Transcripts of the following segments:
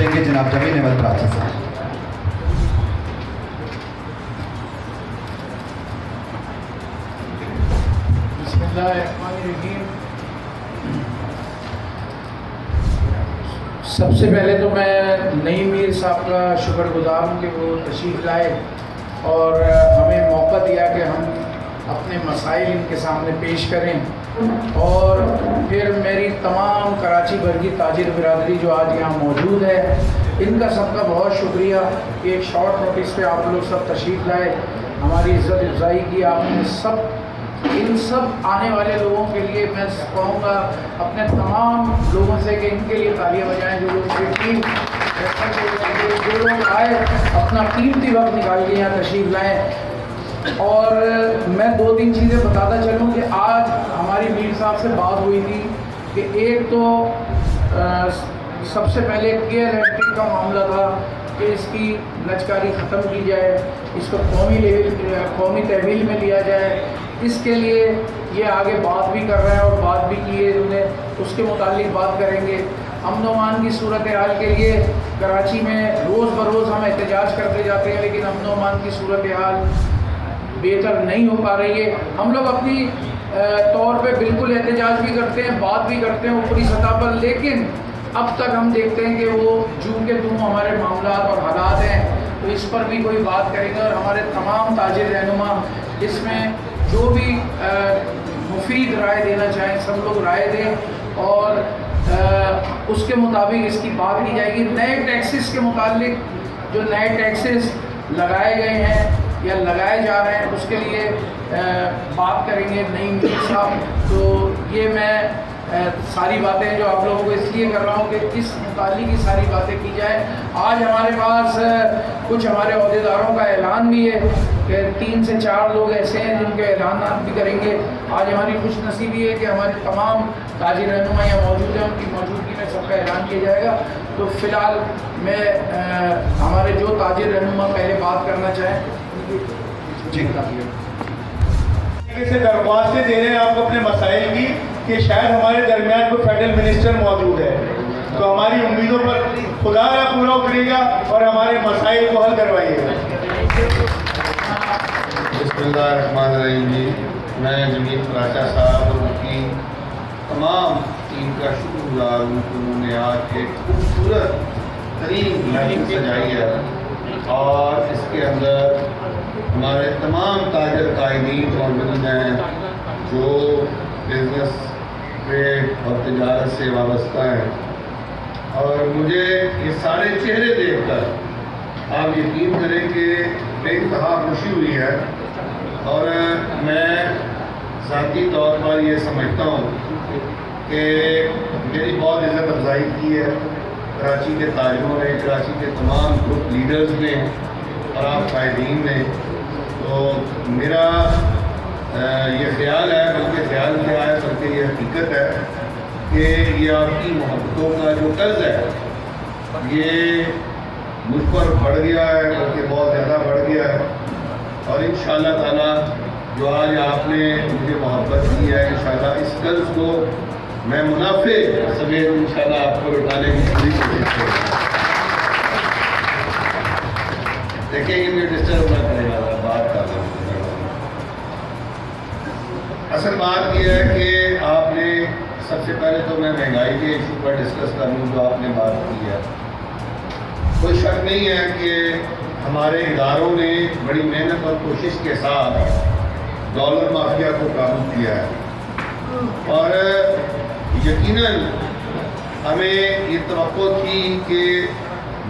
دیں گے جناب جمیل احمد کراچی صاحب۔ بسم اللہ الرحمن الرحیم۔ سب سے پہلے تو میں نعیم میر صاحب کا شکر گزار ہوں کہ وہ تشریف لائے اور ہمیں موقع دیا کہ ہم اپنے مسائل ان کے سامنے پیش کریں، اور پھر میری تمام کراچی بھر کی تاجر برادری جو آج یہاں موجود ہے، ان کا سب کا بہت شکریہ کہ ایک شارٹ نوٹس پہ آپ لوگ سب تشریف لائے، ہماری عزت افزائی کی آپ نے سب۔ ان سب آنے والے لوگوں کے لیے میں کہوں گا اپنے تمام لوگوں سے کہ ان کے لیے تالیاں بجائیں، جو لوگ آئے اپنا قیمتی وقت نکال کے یہاں تشریف لائیں۔ اور میں دو تین چیزیں بتاتا چلوں کہ آج ہماری میر صاحب سے بات ہوئی تھی کہ ایک تو سب سے پہلے کے الیکٹرک کا معاملہ تھا کہ اس کی لچکاری ختم کی جائے، اس کو قومی تحویل میں لیا جائے۔ اس کے لیے یہ آگے بات بھی کر رہے ہیں اور بات بھی کی ہے، انہیں اس کے متعلق بات کریں گے۔ امن و امان کی صورتحال کے لیے کراچی میں روز بروز ہم احتجاج کرتے جاتے ہیں، لیکن امن و امان کی صورتحال بہتر نہیں ہو پا رہی ہے۔ ہم لوگ اپنی طور پہ بالکل احتجاج بھی کرتے ہیں، بات بھی کرتے ہیں اوپری سطح پر، لیکن اب تک ہم دیکھتے ہیں کہ وہ جوں کے توں ہمارے معاملات اور حالات ہیں، تو اس پر بھی کوئی بات کریں گے۔ اور ہمارے تمام تاجر رہنما اس میں جو بھی مفید رائے دینا چاہیں سب لوگ رائے دیں، اور اس کے مطابق اس کی بات کی جائے گی۔ نئے ٹیکسز کے متعلق جو نئے ٹیکسز لگائے گئے ہیں یا لگائے جا رہے ہیں، اس کے لیے بات کریں گے نعیم میر صاحب۔ تو یہ میں ساری باتیں جو آپ لوگوں کو اس لیے کر رہا ہوں کہ اس متعلق کی ساری باتیں کی جائیں۔ آج ہمارے پاس کچھ ہمارے عہدیداروں کا اعلان بھی ہے کہ 3 سے 4 لوگ ایسے ہیں جن کے اعلانات بھی کریں گے۔ آج ہماری خوش نصیبی ہے کہ ہمارے تمام تاجر رہنما یہاں موجود ہیں، ان کی موجودگی میں سب کا اعلان کیا جائے گا۔ تو فی الحال میں ہمارے جو تاجر رہنما پہلے بات کرنا چاہیں جی سے درخواستیں دے رہے ہیں آپ اپنے مسائل کی کہ شاید ہمارے درمیان کوئی فیڈرل منسٹر موجود ہے، تو ہماری امیدوں پر خدا را پورا اترے گا اور ہمارے مسائل کو حل کروائیے گا۔ بسم اللہ الرحمن الرحیم۔ جی میں جمیل کراچا صاحب اور ان کی تمام ٹیم کا شکر گزار ہوں کہ انہوں نے آج ایک خوبصورت ترین محفل سجائی ہے، اور اس کے اندر ہمارے تمام تاجر قائدین موجود ہیں جو بزنس ٹریڈ اور تجارت سے وابستہ ہیں، اور مجھے یہ سارے چہرے دیکھ کر آپ یقین کریں کہ بے انتہا خوشی ہوئی ہے، اور میں ذاتی طور پر یہ سمجھتا ہوں کہ میری بہت عزت افزائی کی ہے کراچی کے تاجروں نے، کراچی کے تمام گروپ لیڈرز نے اور آپ قائدین نے۔ تو میرا یہ خیال ہے، بلکہ خیال کیا ہے بلکہ یہ حقیقت ہے کہ یہ آپ کی محبتوں کا جو قرض ہے یہ مجھ پر بڑھ گیا ہے، بلکہ بہت زیادہ بڑھ گیا ہے، اور انشاءاللہ تعالیٰ جو آج آپ نے مجھے محبت کی ہے، انشاءاللہ اس قرض کو میں منافع سمیت انشاءاللہ آپ کو لوٹانے کی پوری کوشش کروں گا۔ دیکھیں کہ مجھے ڈسٹرب نہ کرے گا بات کر رہا ہوں۔ اصل بات یہ ہے کہ آپ نے سب سے پہلے تو میں مہنگائی کے ایشو پر ڈسکس کر لوں جو آپ نے بات کی ہے۔ کوئی شک نہیں ہے کہ ہمارے اداروں نے بڑی محنت اور کوشش کے ساتھ ڈالر مافیا کو قابو کیا ہے، اور یقیناً ہمیں یہ توقع تھی کہ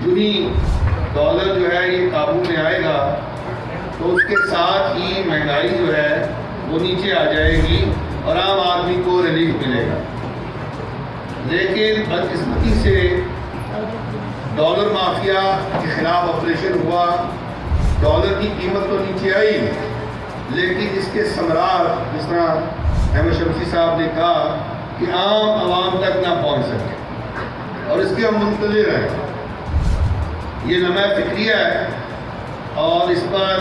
جو ہی ڈالر جو ہے یہ قابو میں آئے گا تو اس کے ساتھ ہی مہنگائی جو ہے وہ نیچے آ جائے گی اور عام آدمی کو ریلیف ملے گا۔ لیکن بدقسمتی سے ڈالر مافیا کے خلاف آپریشن ہوا، ڈالر کی قیمت تو نیچے آئی، لیکن اس کے ثمرات جس طرح احمد شمسی صاحب نے کہا کہ عام عوام تک نہ پہنچ سکے، اور اس کے ہم منتظر ہیں۔ یہ لمحہ فکریہ ہے، اور اس پر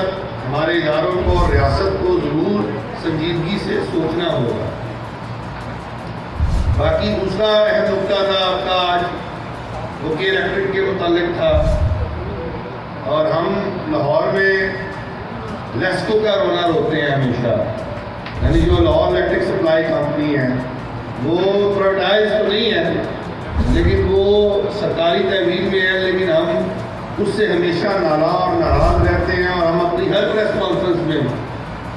ہمارے اداروں کو اور ریاست کو ضرور سنجیدگی سے سوچنا ہوگا۔ باقی دوسرا اہم نقطہ تھا آپ کا آج، وہ کے الیکٹرک کے متعلق تھا، اور ہم لاہور میں لیسکو کا رونا روتے ہیں ہمیشہ، یعنی جو لاہور الیکٹرک سپلائی کمپنی ہے وہ پرائیویٹائز تو نہیں ہے لیکن وہ سرکاری تحویل میں ہے، لیکن ہم اس سے ہمیشہ ناراض اور ناراض رہتے ہیں، اور ہم اپنی ہر پریس کانفرنس میں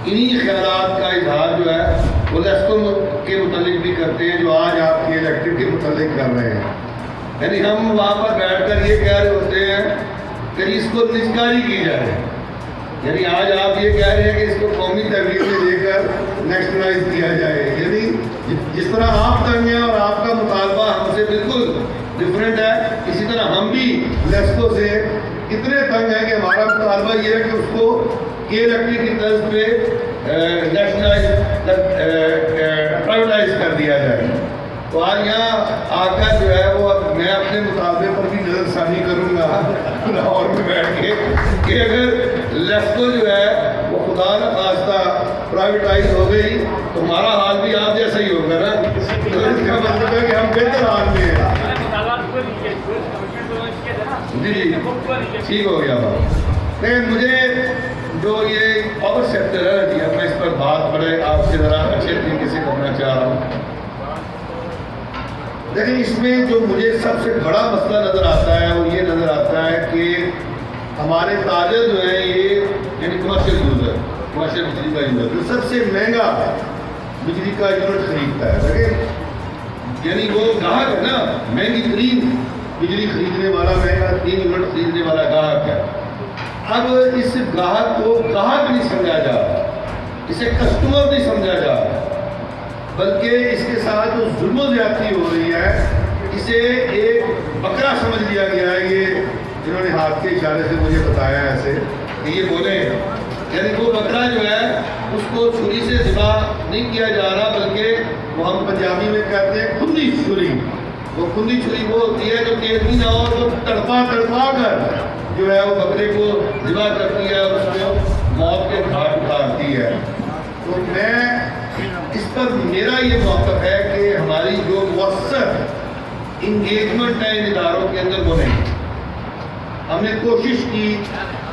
انہی خیالات کا اظہار جو ہے وہ لیسکو کے متعلق بھی کرتے ہیں جو آج آپ کے الیکٹرک کے متعلق کر رہے ہیں۔ یعنی ہم وہاں پر بیٹھ کر یہ کہہ رہے ہوتے ہیں کہ اس کو نجکاری کی جائے، یعنی آج آپ یہ کہہ رہے ہیں کہ اس کو قومی تحویل میں لے کر نیشنلائز کیا جائے، یعنی جس طرح آپ تنگ ہیں اور آپ کا مطالبہ ہم سے بالکل ڈفرینٹ ہے، اسی طرح ہم بھی لیسکو سے اتنے تنگ ہیں کہ ہمارا مطالبہ یہ ہے کہ اس کو کے الیکٹرک کی طرز پہ نیشنلائز پرائیویٹائز کر دیا جائے۔ تو آج یہاں آ کر جو ہے وہ میں اپنے مطالبے پر بھی نظر ثانی کروں گا لاہور میں بیٹھ کے کہ اگر لیسکو جو ہے وہ خدا نخواستہ پرائیویٹائز ہو گئی تو ہمارا حال بھی آپ جیسا ہی ہوگا نا، تو اس کا مطلب ہے کہ ہم بہتر حال میں ہیں۔ جی جی ٹھیک ہو گیا بات۔ لیکن مجھے جو یہ پاور سیکٹر ہے جی میں اس پر بات بڑے آپ سے ذرا اچھے طریقے سے کرنا چاہ رہا ہوں، لیکن اس میں جو مجھے سب سے بڑا مسئلہ نظر آتا ہے وہ یہ نظر آتا ہے کہ ہمارے تاجر جو ہیں یہ یعنی کمرشل یوزر، کمرشل بجلی کا یوزر جو سب سے مہنگا بجلی کا یونٹ خریدتا ہے، لیکن یعنی وہ گاہک ہے نا، مہنگی ترین بجلی خریدنے والا، مہنگا ترین یونٹ خریدنے والا گاہک ہے۔ اب اس گاہک کو گاہک نہیں سمجھا جا رہا، اسے کسٹمر نہیں سمجھا جا رہا، بلکہ اس کے ساتھ جو ظلم و زیادتی ہو رہی ہے اسے ایک بکرا سمجھ لیا گیا ہے۔ یہ جنہوں نے ہاتھ کے اشارے سے مجھے بتایا ہے ایسے کہ یہ بولے، یعنی وہ بکرا جو ہے اس کو چھری سے ذبح نہیں کیا جا رہا، بلکہ وہ ہم پنجابی میں کہتے ہیں کھندی چھری۔ وہ کھندی چھری وہ ہوتی ہے جو تیز بھی نہ ہو، وہ تڑپا کر جو ہے وہ بکرے کو ذبح کرتی ہے اور اس میں موت کے گھاٹ اتارتی ہے۔ تو میں اس پر میرا یہ موقف ہے کہ ہماری جو مؤثر انگیجمنٹ ہے ان اداروں کے اندر وہ نہیں۔ ہم نے کوشش کی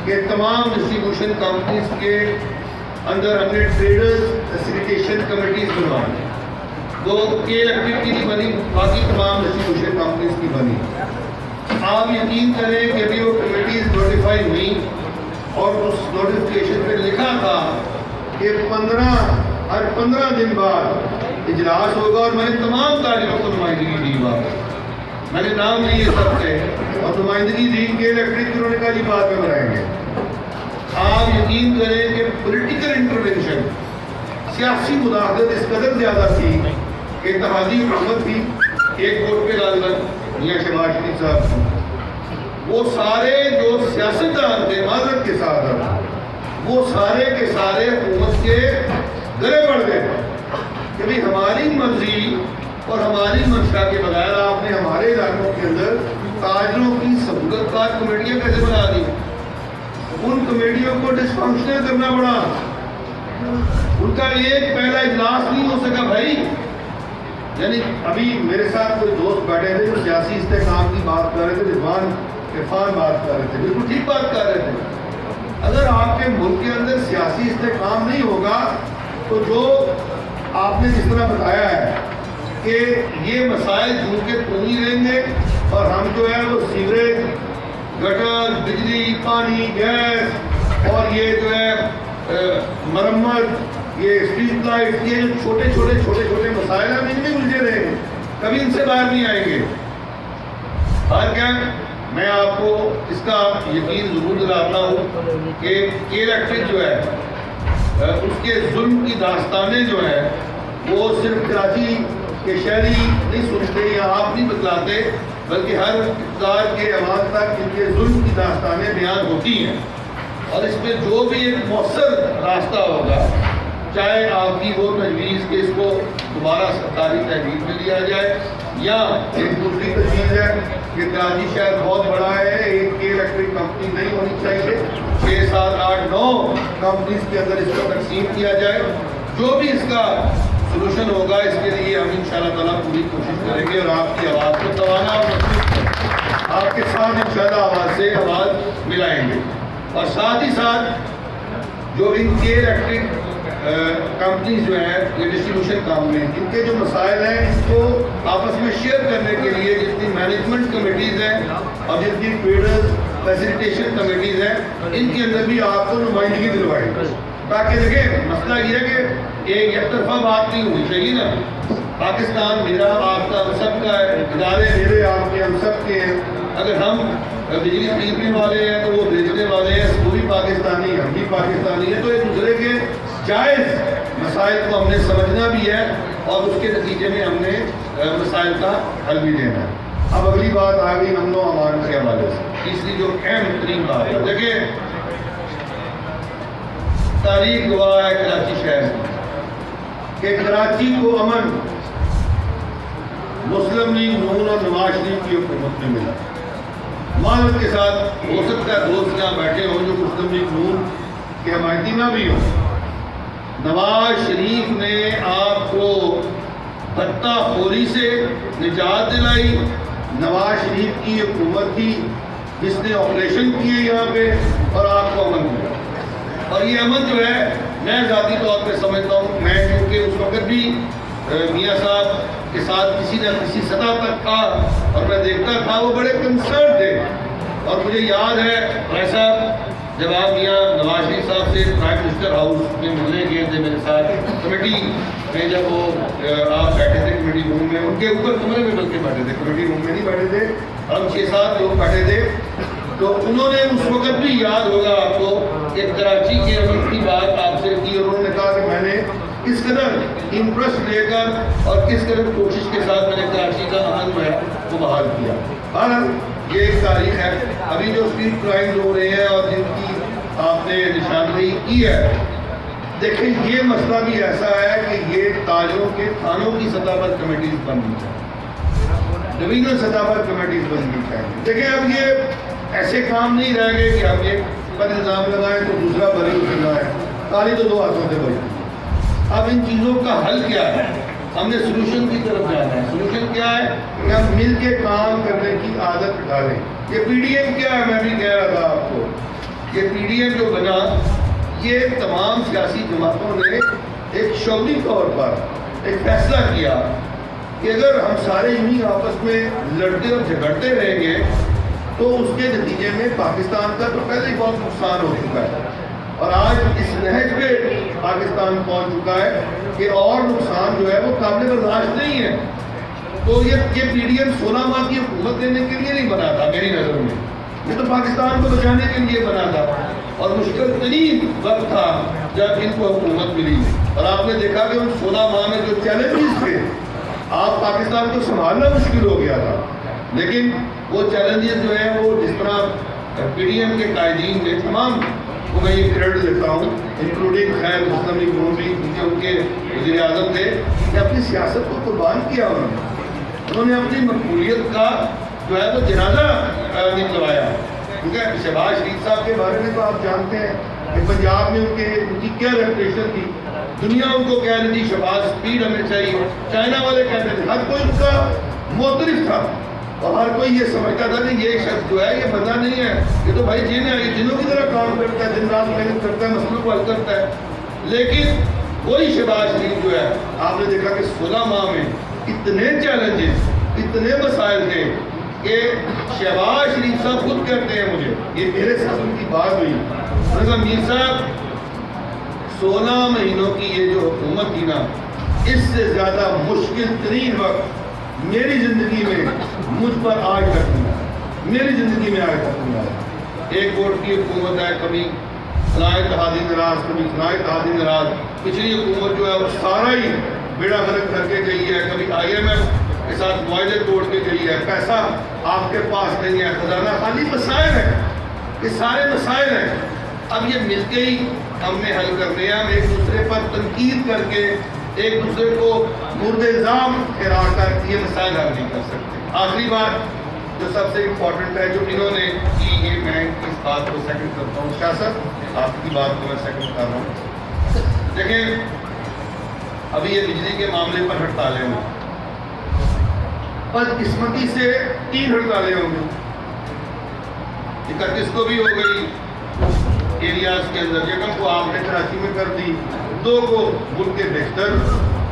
کہ تمام ڈسٹریبیوشن کمپنیز کے اندر ہم نے ٹریڈرز فیسیلیٹیشن کمیٹیز بنوائی، وہ کے الیکٹرک کی نہیں بنی، باقی تمام ڈسٹریبیوشن کمپنیز کی بنی۔ آپ یقین کریں کہ ابھی وہ کمیٹیز نوٹیفائی ہوئی اور اس نوٹیفکیشن پہ لکھا تھا کہ ہر 15 دن بعد اجلاس ہوگا، اور میں نے تمام تاجروں کو نمائندگی دی، بات میں نے نام لیے سب سے اور نمائندگی دی کہ الیکٹرک انہوں نے کہا جی بعد میں بنائیں گے۔ آپ یقین کریں کہ پولیٹیکل انٹروینشن، سیاسی مداخلت اس قدر زیادہ تھی کہ اتحادی حکومت تھی ایک ووٹ پہ غالباً میاں شہباز شریف صاحب، وہ سارے جو سیاستدان تھے معذرت کے ساتھ وہ سارے کے سارے حکومت کے گلے بڑھ گئے کہ بھائی ہماری مرضی اور ہماری منشا کے بغیر آپ نے ہمارے علاقوں کے اندر تاجروں کی سہولت کار کمیٹیاں کیسے بنا دی؟ ان کمیٹیوں کو ڈسفنکشنل کرنا پڑا، ان کا ایک پہلا اجلاس نہیں ہو سکا بھائی۔ یعنی ابھی میرے ساتھ کوئی دوست بیٹھے تھے جو سیاسی استحکام کی بات کر رہے تھے، رضوان عرفان بات کر رہے تھے، بالکل ٹھیک بات کر رہے تھے۔ اگر آپ کے ملک کے اندر سیاسی استحکام نہیں ہوگا تو جو آپ نے جس طرح بتایا ہے کہ یہ مسائل جوں کے تو نہیں رہیں گے، اور ہم جو ہے وہ سیوریج، گٹر، بجلی، پانی، گیس اور یہ جو ہے مرمت، یہ اسٹریٹ لائٹ، یہ جو چھوٹے مسائل ہیں ان میں الجھے رہیں گے، کبھی ان سے باہر نہیں آئیں گے۔ اور کیا میں آپ کو اس کا یقین ضرور دلاتا ہوں کہ الیکٹرک جو ہے اس کے ظلم کی داستانیں جو ہیں وہ صرف کراچی کے شہری نہیں سنتے یا آپ نہیں بتلاتے، بلکہ ہر اقتدار کے عوام تک ان کے ظلم کی داستانیں بیان ہوتی ہیں، اور اس میں جو بھی ایک مؤثر راستہ ہوگا، چاہے آپ کی وہ تجویز کہ اس کو دوبارہ سرکاری تحویل میں لیا جائے، یا ایک دوسری تجویز ہے کہ کراچی شہر بہت بڑا ہے، ایک کے الیکٹرک کمپنی نہیں ہونی چاہیے، 6 7 8 9 کمپنیز کے اندر اس کو تقسیم کیا جائے، جو بھی اس کا سلوشن ہوگا اس کے لیے ہم انشاءاللہ تعالیٰ پوری کوشش کریں گے اور آپ کی آواز کو توانا اور مضبوط کریں۔ آپ کے ساتھ انشاءاللہ آواز سے آواز ملائیں گے. اور ساتھ ہی ساتھ جو ان کے الیکٹرک کمپنیز جو ہیں یہ ڈسٹریبیوشن کمپنی ان کے جو مسائل ہیں اس کو آپس میں شیئر کرنے کے لیے جتنی مینجمنٹ کمیٹیز ہیں اور جتنی ٹریڈرز فیسیلیٹیشن کمیٹیز ہیں ان کے اندر بھی آپ کو نمائندگی دلوائی تاکہ دیکھیں مسئلہ یہ ہے کہ ایک یک طرفہ بات نہیں ہونی چاہیے نا. پاکستان میرا آپ کا ہم سب کا ہے, ادارے میرے آپ کے ہم سب کے ہیں. اگر ہم بجلی خریدنے والے ہیں تو وہ بیچنے والے ہیں, وہ بھی پاکستانی ہم بھی پاکستانی ہیں, تو ایک دوسرے کے جائز مسائل کو ہم نے سمجھنا بھی ہے اور اس کے نتیجے میں ہم نے مسائل کا حل بھی دینا ہے. اب اگلی بات آ گئی امن و امان کے حوالے سے. تیسری جو اہم ترین بات ہے, دیکھیں تاریخ گواہ ہے کراچی شہر کہ کراچی کو امن مسلم لیگ نون اور نواز شریف کی حکومت میں ملا. معذرت کے ساتھ ہو سکتا ہے دوست یہاں بیٹھے ہوں جو مسلم لیگ نون کے حمایتی نہ بھی ہوں. نواز شریف نے آپ کو بھتہ خوری سے نجات دلائی. نواز شریف کی حکومت تھی جس نے آپریشن کیے یہاں پہ اور آپ کو امن ملا. اور یہ امن جو ہے میں ذاتی طور پہ سمجھتا ہوں, میں کیونکہ اس وقت بھی میاں صاحب کے ساتھ کسی نہ کسی سطح تک تھا اور میں دیکھتا تھا وہ بڑے کنسرن تھے. اور مجھے یاد ہے ایسا جب آپ میاں نواز شریف صاحب سے پرائم منسٹر ہاؤس میں ملنے گئے تھے میرے ساتھ کمیٹی میں, جب وہ آپ بیٹھے تھے کمیٹی روم میں, ان کے اوپر کمرے میں بلکہ بیٹھے تھے, کمیٹی روم میں نہیں بیٹھے تھے, ہم 6-7 لوگ بیٹھے تھے. تو انہوں نے اس وقت بھی یاد ہوگا آپ کو کہ کراچی کے امن کی بات آپ سے کی اور انہوں نے کہا کہ میں نے کس قدر انٹرسٹ لے کر اور کس قدر کوشش کے ساتھ میں نے کراچی کا امن جو ہے وہ بحال کیا. اور یہ ایک تاریخ ہے. ابھی جو اسٹریٹ کرائم ہو رہے ہیں اور جن کی آپ نے نشاندہی کی ہے, دیکھیں یہ مسئلہ بھی ایسا ہے کہ یہ تاجروں کے تھانوں کی سطح پر کمیٹیز بننی چاہیے, ڈویژنل سطح پر کمیٹیز بننی چاہیے. دیکھیں اب یہ ایسے کام نہیں رہ گئے کہ ہم ایک پر الزام لگائیں تو دوسرا بری اترنا ہے, تالی تو 2 ہاتھوں سے بری. اب ان چیزوں کا حل کیا ہے؟ ہم نے سولوشن کی طرف جانا ہے. سولوشن کیا ہے کہ ہم مل کے کام کرنے کی عادت ڈالیں. یہ پی ڈی ایم کیا ہے, میں بھی کہہ رہا تھا آپ کو, یہ پی ڈی ایم جو بنا یہ تمام سیاسی جماعتوں نے ایک شعوری طور پر ایک فیصلہ کیا کہ اگر ہم سارے یونی آپس میں لڑتے اور جھگڑتے رہیں گے تو اس کے نتیجے میں پاکستان کا تو پہلے ہی بہت نقصان ہو چکا ہے اور آج اس نہج پہ پاکستان پہنچ چکا ہے کہ اور نقصان جو ہے وہ قابل برداشت نہیں ہے. تو یہ پی ڈی ایم 16 ماہ کی حکومت دینے کے لیے نہیں بنا تھا میری نظر میں, یہ تو پاکستان کو بچانے کے لیے بنا تھا. اور مشکل ترین وقت تھا جب ان کو حکومت ملی اور آپ نے دیکھا کہ ان 16 ماہ میں جو چیلنجز تھے آپ پاکستان کو سنبھالنا مشکل ہو گیا تھا. لیکن وہ چیلنجز جو ہیں وہ جس طرح پی ڈی ایم کے قائدین نے تمام کو میں یہ کریڈٹ دیتا ہوں انکلوڈنگ خیر مسلم لیگ نون بھی کیونکہ ان کے وزیر اعظم تھے کہ اپنی سیاست کو قربان کیا انہوں نے اپنی مقبولیت کا جو ہے وہ جنازہ نکلوایا. کیونکہ شہباز شریف صاحب کے بارے میں تو آپ جانتے ہیں کہ پنجاب میں ان کی کیا ریپوٹیشن تھی. دنیا ان کو کہہ رہی تھی شہباز اسپیڈ ہمیں چاہیے, چائنا والے کہتے تھے, ہر کوئی ان کا معترف تھا اور ہر کوئی یہ سمجھتا تھا کہ یہ شخص جو ہے یہ بندہ نہیں ہے, یہ تو بھائی جن ہے, یہ جنوں کی طرح کام کرتا ہے, دن رات محنت کرتا ہے, مسئلوں کو حل کرتا ہے. لیکن وہی شہباز شریف جو ہے آپ نے دیکھا کہ 16 ماہ میں اتنے چیلنجز اتنے مسائل تھے کہ شہباز شریف صاحب خود کہتے ہیں, مجھے یہ میرے ساتھ ان کی بات ہوئی, میر صاحب 16 مہینوں کی یہ جو حکومت تھی نا, اس سے زیادہ مشکل ترین وقت میری زندگی میں مجھ پر آج تک نہیں آیا, میری زندگی میں آج تک نہیں آیا. ایک ووٹ کی حکومت ہے, کبھی فلاں اتحادی ناراض, کبھی فلاں اتحادی ناراض. پچھلی حکومت جو ہے وہ سارا ہی بیڑا غرق کر کے گئی ہے, کبھی آئی ایم ایف کے ساتھ معاہدے توڑ کے گئی ہے, پیسہ آپ کے پاس نہیں ہے, خزانہ خالی. مسائل ہیں, یہ سارے مسائل ہیں. اب یہ مل کے ہی ہم نے حل کرنے ہیں. ہم ایک دوسرے پر تنقید کر کے ایک دوسرے کو مورد الزام ٹھہرا کر یہ مسائل حل نہیں کر سکتے. آخری بات جو سب سے امپورٹنٹ ہے جو انہوں نے کی, یہ میں اس بات کو سیکنڈ کرتا ہوں. شاہ صاحب آپ کی بات کو میں سیکنڈ کر رہا ہوں. دیکھیں ابھی یہ بجلی کے معاملے پر ہڑتالیں ہوئی, بدقسمتی سے 3 ہڑتالیں ہوں گی. 31 کو بھی ہو گئی ایریاز کے اندر، یکم کو آپ نے کراچی میں کر دی، 2 کو ملک کے بیشتر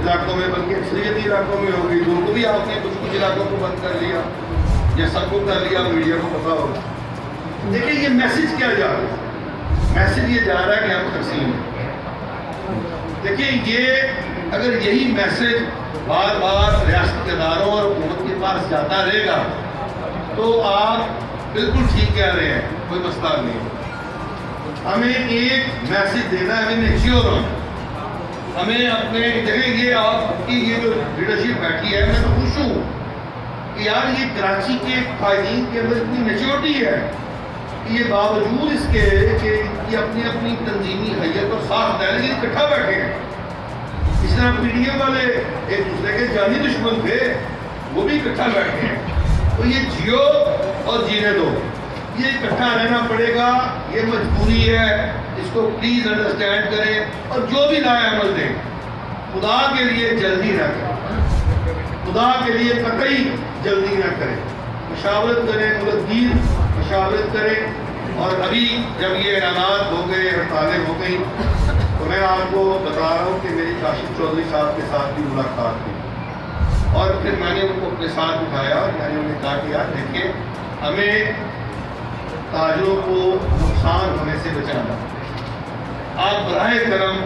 علاقوں میں بلکہ اکثریتی علاقوں میں ہو گئی، 2 کو بھی آپ نے کچھ علاقوں کو بند کر لیا، یہ سب کو کر لیا، میڈیا کو پتا ہوگا۔ دیکھیں یہ میسج کیا جا رہا ہے، میسج یہ جا رہا ہے کہ ہم تقسیم ہیں۔ دیکھیں یہ اگر یہی میسج بار بار ریاست اداروں اور حکومت کے پاس جاتا رہے گا تو آپ بالکل ٹھیک کہہ رہے ہیں، کوئی مسئلہ نہیں۔ ہمیں ایک میسج دینا ہے، ہمیں میچیور ہونا، ہمیں اپنے دیکھیں یہ آپ کی یہ جو لیڈرشپ بیٹھی ہے، میں تو خوش ہوں کہ یار یہ کراچی کے قائدین کے اندر اتنی میچورٹی ہے کہ یہ باوجود اس کے کہ یہ اپنی اپنی تنظیمی حیت اور ساخت ہے لیکن اکٹھا بیٹھے ہیں۔ اس طرح پی ڈی ایم والے ایک دوسرے کے جانی دشمن تھے، وہ بھی اکٹھا بیٹھے ہیں۔ تو یہ جیو اور جینے دو، یہ اکٹھا رہنا پڑے گا، یہ مجبوری ہے، اس کو پلیز انڈرسٹینڈ کریں اور جو بھی نئے عمل دیں خدا کے لیے جلدی نہ کریں، خدا کے لیے قطعی جلدی نہ کریں، مشاورت کریں، ملتگیر مشاورت کریں۔ اور ابھی جب یہ اعلانات ہو گئے، ہڑتالیں ہو گئی، تو میں آپ کو بتا رہا ہوں کہ میری کاشف چودھری صاحب کے ساتھ بھی ملاقات ہوئی اور پھر میں نے ان کو اپنے ساتھ اٹھایا اور میں نے انہیں کہا کہ یار دیکھیے ہمیں تاجروں کو نقصان ہونے سے بچانا، آپ براہ کرم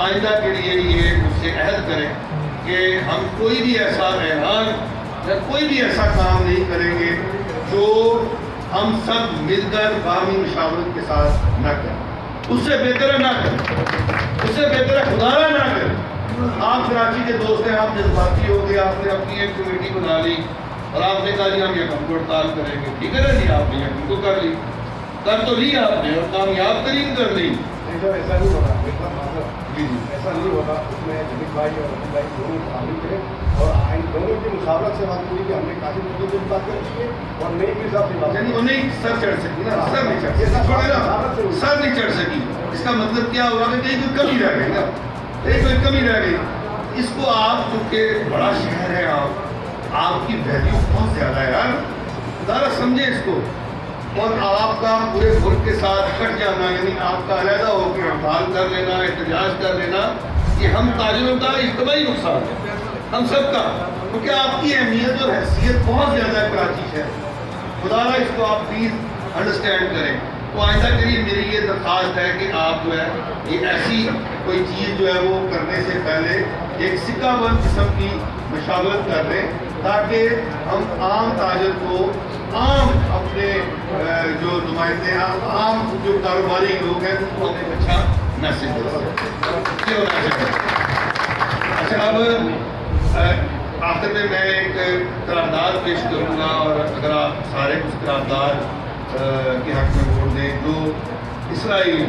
آئندہ کے لیے یہ مجھ سے عہد کریں کہ ہم کوئی بھی ایسا اعلان یا کوئی بھی ایسا کام نہیں کریں گے جو ہم سب مل کر باہمی مشاورت کے ساتھ نہ کریں، اس سے بہتر ہے نہ کریں، اس سے بہتر ہے خدا نہ کریں۔ آپ کراچی کے دوست ہیں، آپ جذباتی ہو گئے، آپ نے اپنی ایک کمیٹی بنا لی اور آپ نے کہا جی ہم یکم کو ہڑتال کریں گے، ٹھیک ہے نا جی، آپ نے یکم کو کر لی، کر تو لی آپ نے اور کامیاب ترین کر لی۔ ایسا نہیں ہوگا، ایسا نہیں ہوگا، اس میں جمیل بھائی اور رحیم بھائی دونوں شامل تھے اور ان دونوں کی مشاورت سے بات ہوئی کہ ہم نے کاشف چودھری سے بات کرنی ہے اور نئی میر صاحب سے بات، یعنی وہ نہیں سر چڑھ سکی نا، سر نہیں چڑھ سکی، چھوڑے نا، سر نہیں چڑھ سکی، اس کا مطلب کیا ہوا کہ کہیں کوئی کمی رہ گئی نا، کہیں کوئی کمی رہ گئی۔ اس کو آپ چونکہ بڑا شہر ہے، آپ کی ویلیو بہت زیادہ ہے یار، ذرا سمجھے اس کو، اور آپ کا پورے ملک کے ساتھ کٹ جانا، یعنی آپ کا علیحدہ ہو کے ہڑتال کر لینا، احتجاج کر لینا، یہ ہم تاجروں کا اجتماعی نقصان ہے، ہم سب کا، کیونکہ آپ کی اہمیت اور حیثیت بہت زیادہ ہے کراچی شہر، خدا را اس کو آپ پلیز انڈرسٹینڈ کریں۔ تو آئندہ کے لیے میری یہ درخواست ہے کہ آپ جو ہے یہ ایسی کوئی چیز جو ہے وہ کرنے سے پہلے ایک سکہ بند قسم کی مشاورت کر لیں تاکہ ہم عام تاجر کو، عام اپنے جو نمائندے ہیں، عام جو کاروباری لوگ ہیں ان کو ایک اچھا میسج دے سکیں۔ یہ ہونا چاہیے۔ اچھا اب آخر میں ایک قرارداد پیش کروں گا اور اگر آپ سارے اس قرارداد کے حق میں ووٹ دیں جو اسرائیل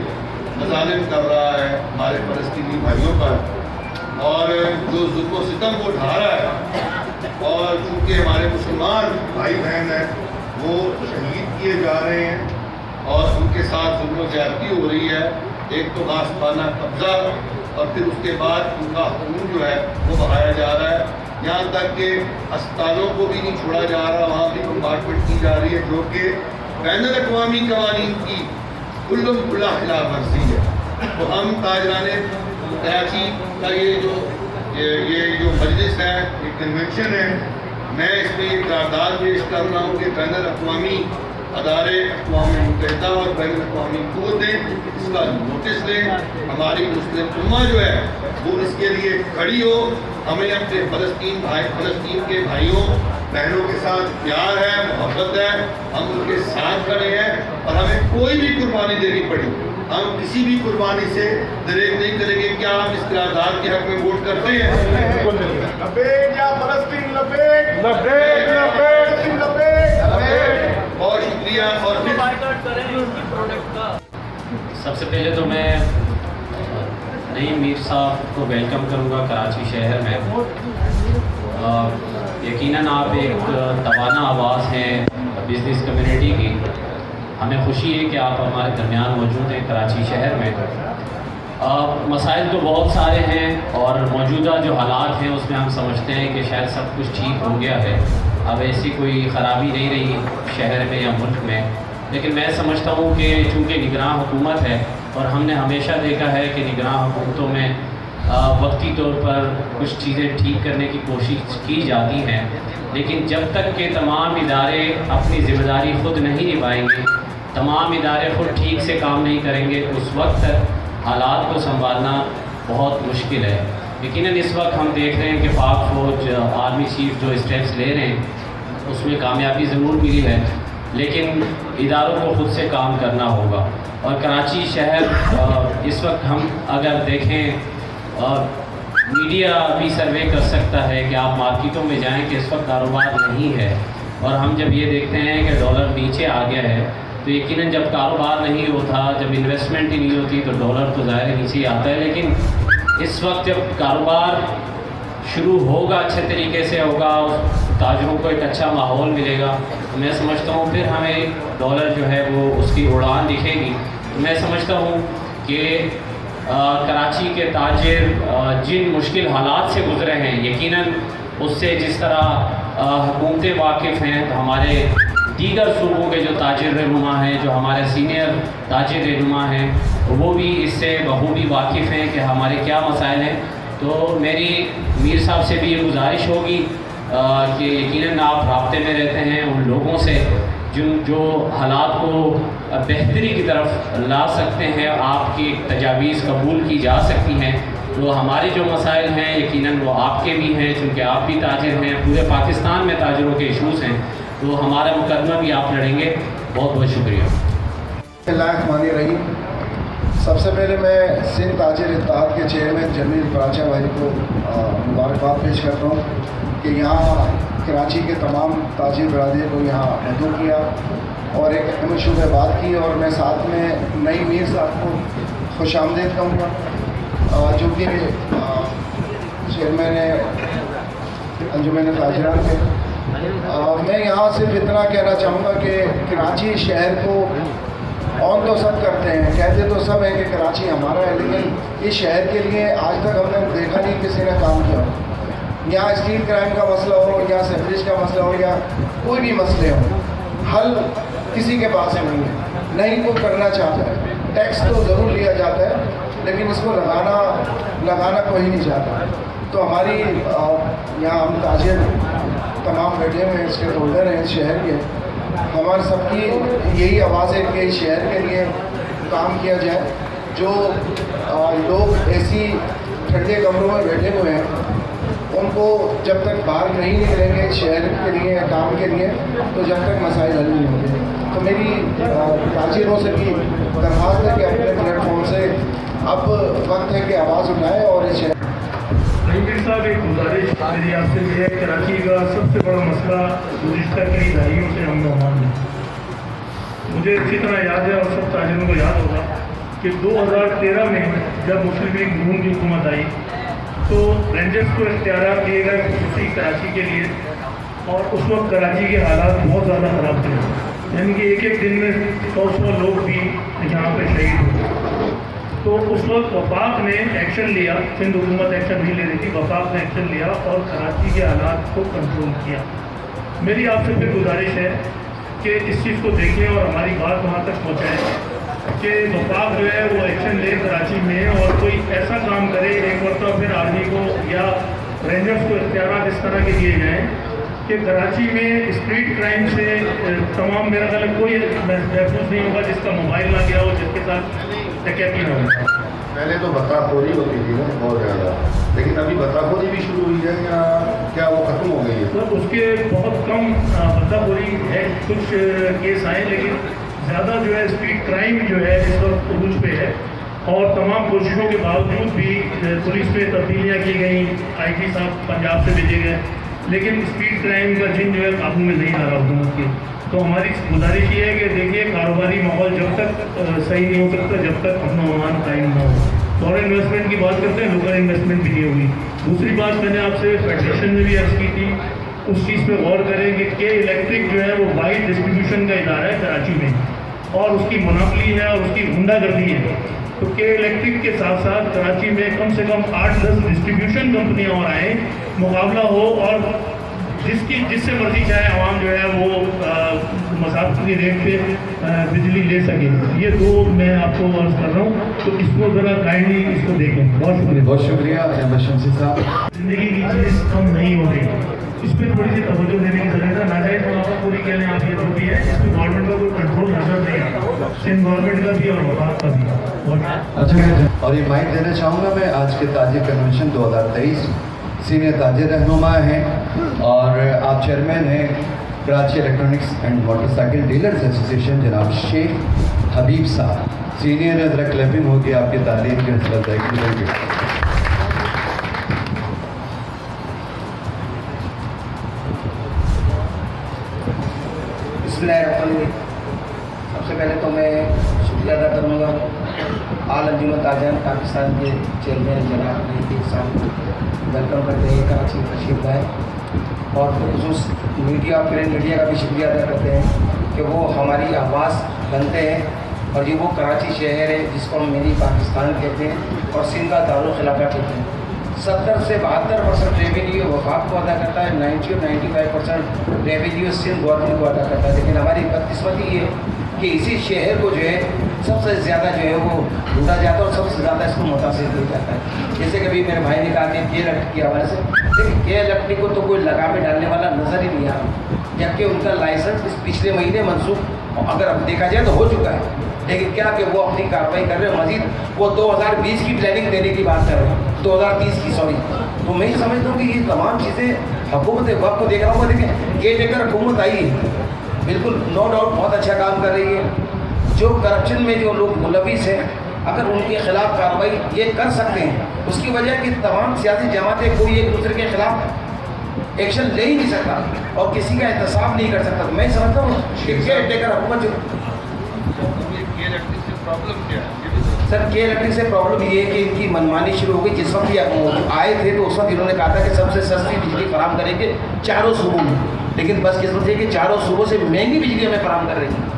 مظالم کر رہا ہے ہمارے فلسطینی بھائیوں پر اور جو ظلم و ستم کو ڈھا رہا ہے، اور چونکہ ہمارے مسلمان بھائی بہن ہیں وہ شہید کیے جا رہے ہیں اور ان کے ساتھ ظلم و زیادتی ہو رہی ہے، ایک تو غاصبانہ قبضہ اور پھر اس کے بعد ان کا خون جو ہے وہ بہایا جا رہا ہے، یہاں تک کہ اسپتالوں کو بھی نہیں چھوڑا جا رہا، وہاں بھی کمپارٹمنٹ کی جا رہی ہے جو کہ بین الاقوامی قوانین کی کلم کھلا خلاف ورزی ہے۔ تو ہم تاجران کراچی کا یہ جو مجلس ہے، یہ کنونشن ہے، میں اس میں یہ قرارداد پیش کر رہا ہوں کہ بین الاقوامی ادارے، اقوام متحدہ اور بین الاقوامی قوتیں اس کا نوٹس لیں، ہماری مسلم امت جو ہے وہ اس کے لیے کھڑی ہو، ہمیں اپنے فلسطین کے بھائیوں بہنوں کے ساتھ پیار ہے، محبت ہے، ہم ان کے ساتھ کھڑے ہیں اور ہمیں کوئی بھی قربانی دینی پڑی، ہم کسی بھی قربانی سے دریغ نہیں کریں گے۔ کیا آپ اس قرارداد کے حق میں ووٹ کرتے ہیں؟ لبیک یا فلسطین لبیک، لبیک لبیک لبیک لبیک۔ بہت شکریہ۔ اور پھر سب سے پہلے تو میں نعیم میر صاحب کو ویلکم کروں گا کراچی شہر میں۔ یقیناً آپ ایک توانا آواز ہیں بزنس کمیونٹی کی، ہمیں خوشی ہے کہ آپ ہمارے درمیان موجود ہیں کراچی شہر میں۔ مسائل تو بہت سارے ہیں اور موجودہ جو حالات ہیں اس میں ہم سمجھتے ہیں کہ شاید سب کچھ ٹھیک ہو گیا ہے، اب ایسی کوئی خرابی نہیں رہی شہر میں یا ملک میں، لیکن میں سمجھتا ہوں کہ چونکہ نگراں حکومت ہے اور ہم نے ہمیشہ دیکھا ہے کہ نگراں حکومتوں میں وقتی طور پر کچھ چیزیں ٹھیک کرنے کی کوشش کی جاتی ہیں، لیکن جب تک کہ تمام ادارے اپنی ذمہ داری خود نہیں نبھائیں گے، تمام ادارے خود ٹھیک سے کام نہیں کریں گے، اس وقت تک حالات کو سنبھالنا بہت مشکل ہے۔ یقیناً اس وقت ہم دیکھ رہے ہیں کہ پاک فوج، آرمی چیف جو اسٹیپس لے رہے ہیں اس میں کامیابی ضرور ملی ہے، لیکن اداروں کو خود سے کام کرنا ہوگا۔ اور کراچی شہر اس وقت ہم اگر دیکھیں، میڈیا بھی سروے کر سکتا ہے کہ آپ مارکیٹوں میں جائیں کہ اس وقت کاروبار نہیں ہے، اور ہم جب یہ دیکھتے ہیں کہ ڈالر نیچے آ گیا ہے تو یقیناً جب کاروبار نہیں ہوتا، جب انویسٹمنٹ ہی نہیں ہوتی تو ڈالر تو ظاہر ہے نیچے آتا ہے، لیکن اس وقت جب کاروبار شروع ہوگا، اچھے طریقے سے ہوگا، تاجروں کو ایک اچھا ماحول ملے گا، تو میں سمجھتا ہوں پھر ہمیں ڈالر جو ہے وہ اس کی اڑان دکھے گی۔ تو میں سمجھتا ہوں کہ کراچی کے تاجر جن مشکل حالات سے گزرے ہیں، یقیناً اس سے جس طرح حکومتیں واقف ہیں، تو ہمارے دیگر صوبوں کے جو تاجر رہنما ہیں، جو ہمارے سینئر تاجر رہنما ہیں، وہ بھی اس سے بخوبی واقف ہیں کہ ہمارے کیا مسائل ہیں۔ تو میری میر صاحب سے بھی یہ گزارش ہوگی کہ یقیناً آپ رابطے میں رہتے ہیں ان لوگوں سے جو حالات کو بہتری کی طرف لا سکتے ہیں، آپ کی تجاویز قبول کی جا سکتی ہیں۔ تو ہمارے جو مسائل ہیں یقیناً وہ آپ کے بھی ہیں، چونکہ آپ بھی تاجر ہیں، پورے پاکستان میں تاجروں کے ایشوز ہیں، تو ہمارا مقدمہ بھی آپ لڑیں گے۔ بہت بہت شکریہ۔ بسم اللہ الرحمن الرحیم۔ سب سے پہلے میں سندھ تاجر اتحاد کے چیئرمین جمیل پراچا بھائی کو مبارکباد پیش کرتا ہوں کہ یہاں کراچی کے تمام تاجر برادری کو یہاں مدعو کیا اور ایک اہم شعبہ بات کی، اور میں ساتھ میں نئی میر صاحب کو خوش آمدید کہوں گا جو کہ چیئرمین انجمن تاجران کے۔ میں یہاں صرف اتنا کہنا چاہوں گا کہ کراچی شہر کو آن تو سب کرتے ہیں، کہتے تو سب ہیں کہ کراچی ہمارا ہے، لیکن اس شہر کے لیے آج تک ہم نے دیکھا نہیں کسی نے کام کیا۔ یہاں اسٹریٹ کرائم کا مسئلہ ہو یا سیوریج کا مسئلہ ہو یا کوئی بھی مسئلے ہوں، حل کسی کے پاس نہیں ہے، نہیں کوئی کرنا چاہتا ہے۔ ٹیکس تو ضرور لیا جاتا ہے لیکن اس کو لگانا کوئی نہیں چاہتا۔ تو ہماری یہاں ہم تاجر تمام بیٹھے ہوئے ہیں، اس کے ہولڈر ہیں اس شہر کے، ہمارے سب کی یہی آواز ہے کہ اس شہر کے لیے کام کیا جائے۔ جو لوگ ایسی ٹھنڈے کمروں میں بیٹھے ہوئے ہیں ان کو جب تک باہر نہیں نکلیں گے شہر کے لیے کام کے لیے تو جب تک مسائل حل نہیں ہوں گے۔ تو میری تاجروں سے بھی درخواست ہے کہ اپنے پلیٹ فارم سے اب وقت ہے کہ آواز اٹھائیں اور اس شہر میر صاحب ایک گزارش میری آپ سے یہ ہے، کراچی کا سب سے بڑا مسئلہ گزشتہ کئی دہائیوں سے امن و امان ہے۔ مجھے اچھی طرح یاد ہے اور سب تاجروں کو یاد ہوگا کہ 2013 میں جب مسلم لیگ نون کی حکومت آئی تو رینجرز کو اختیارات دیے گئے خصوصی کراچی کے لیے، اور اس وقت کراچی کے حالات بہت زیادہ خراب تھے، یعنی کہ ایک دن میں 100 لوگ بھی یہاں پہ شہید ہوئے۔ تو اس وقت وفاق نے ایکشن لیا، سندھ حکومت ایکشن نہیں لے رہی تھی، وفاق نے ایکشن لیا اور کراچی کے حالات کو کنٹرول کیا۔ میری آپ سے پھر گزارش ہے کہ اس چیز کو دیکھیں اور ہماری بات وہاں تک پہنچائیں کہ وفاق جو ہے وہ ایکشن لے کراچی میں اور کوئی ایسا کام کرے، ایک مرتبہ پھر آرمی کو یا رینجرز کو اختیارات اس طرح کے دیے جائیں کہ کراچی میں اسٹریٹ کرائم سے تمام میرا خیال کوئی محفوظ نہیں ہوگا جس کا موبائل نہ گیا ہو، جس کے ساتھ ڈکیتی نہ ہو۔ پہلے تو بطاخوری ہوتی تھی نا بہت زیادہ، لیکن ابھی بطاخوری بھی شروع ہوئی ہے کیا وہ ختم ہو گئی ہے؟ سر اس کے بہت کم بطاخوری ہے، کچھ کیس آئے، لیکن زیادہ جو ہے اسٹریٹ کرائم جو ہے اس وقت عروج پہ ہے، اور تمام کوششوں کے باوجود بھی پولیس میں تبدیلیاں کی گئیں، آئی جی صاحب پنجاب سے بھیجے گئے، لیکن اسٹریٹ کرائم کا جن جو ہے قابو میں نہیں آ رہا حکومت کی۔ تو ہماری گزارش یہ ہے کہ دیکھیے کاروباری ماحول جب تک صحیح نہیں ہو سکتا جب تک امن و امان قائم نہ ہو۔ فورن انویسٹمنٹ کی بات کرتے ہیں، لوکل انویسٹمنٹ بھی نہیں ہوگی۔ دوسری بات میں نے آپ سے فیڈریشن میں بھی عرض کی تھی، اس چیز پہ غور کریں کہ کے الیکٹرک جو ہے وہ وائڈ ڈسٹریبیوشن کا ادارہ ہے کراچی میں، اور اس کی منافلی ہے اور اس کی غنڈہ گردی ہے۔ تو کے الیکٹرک کے ساتھ ساتھ کراچی میں کم سے کم 8-10 ڈسٹریبیوشن کمپنیاں اور آئیں، مقابلہ ہو، اور جس سے مرضی چاہے عوام جو ہے وہ मसाफती रेट पे बिजली ले सके। ये दो मैं आपको अर्ज कर रहा हूँ, तो इसको ज़रा काइंडली इसको देखें। बहुत शुक्रिया शमसी साहब। ज़िंदगी की चीज़ कम नहीं हो रही, इस पर थोड़ी सी तवज्जो देने की ज़रूरत है। नाजायज़ मुनाफा पूरी कह लें आप, ये जो भी है इस पर गवर्नमेंट का कोई कंट्रोल नजर नहीं आता, सिंध गवर्नमेंट का भी और वफाक का भी। अच्छा, और ये माइक देना चाहूँगा मैं आज के ताजिर कन्वेंशन 2023 सीनियर ताजिर रहनुमा हैं और आप चेयरमैन हैं Karachi electronics and motorcycle dealers association जनाब शेख हबीब साहब। सीनियर ज़रा क्लैपिंग होगी आपकी तालीम की हौसला अफजाई की। सबसे पहले तो मैं शुक्रिया अदा करूँगा आल अंजुमन ताजिरान पाकिस्तान के चेयरमैन जनाब ने एक साथ वेलकम करते हैं कराची तशरीफ लाए, और खुसूस मीडिया प्रिंट मीडिया का भी शुक्रिया अदा करते हैं कि वो हमारी आवाज़ बनते हैं। और ये वो कराची शहर है जिसको हम मिनी पाकिस्तान कहते हैं और सिंध का दारुल खिलाफा कहते हैं। 70 से 72% रेवेन्यू वफाक को अदा करता है, 90 और 95% रेवेन्यू सिंध गवर्नमेंट को अदा करता है। लेकिन हमारी बदकिस्मती ये कि इसी शहर को जो है सबसे ज़्यादा जो है वो लूटा जाता है और सबसे ज़्यादा इसको मुतासिर किया जाता है। जैसे कभी मेरे भाई ने कहा कि के इलेक्ट्रिक के हवाले से, लेकिन के इलेक्ट्रिक को तो कोई लगामे डालने वाला नज़र ही नहीं आ रहा, जबकि उनका लाइसेंस इस पिछले महीने मनसूख अगर अब देखा जाए तो हो चुका है। लेकिन क्या कि वो अपनी कार्रवाई कर रहे हैं, मजीद वो 2020 की प्लानिंग देने की बात कर रहे हैं, 2030 की सॉरी। तो मैं ये समझता हूँ कि ये तमाम चीज़ें हुकूमत वक्त को देख रहा हूँ। देखें के टेकर हुकूमत आई है, बिल्कुल नो डाउट बहुत अच्छा काम कर रही है। जो करप्शन में जो लोग मुलविस हैं, अगर उनके खिलाफ कार्रवाई ये कर सकते हैं, उसकी वजह कि तमाम सियासी जमातें कोई एक दूसरे के खिलाफ एक्शन ले ही नहीं सकता और किसी का एहतसाब नहीं कर सकता। मैं समझता हूँ कि के टेकर हुकूमत सर के इलेक्ट्रिक से प्रॉब्लम ये है कि इनकी मनमानी शुरू हो गई। जिस वक्त ये आए थे तो उस वक्त इन्होंने कहा था कि सबसे सस्ती बिजली फराम करेंगे चारों सूबों में, लेकिन बस किस्मत है कि चारों सूबों से महंगी बिजली हमें फराम कर रही है,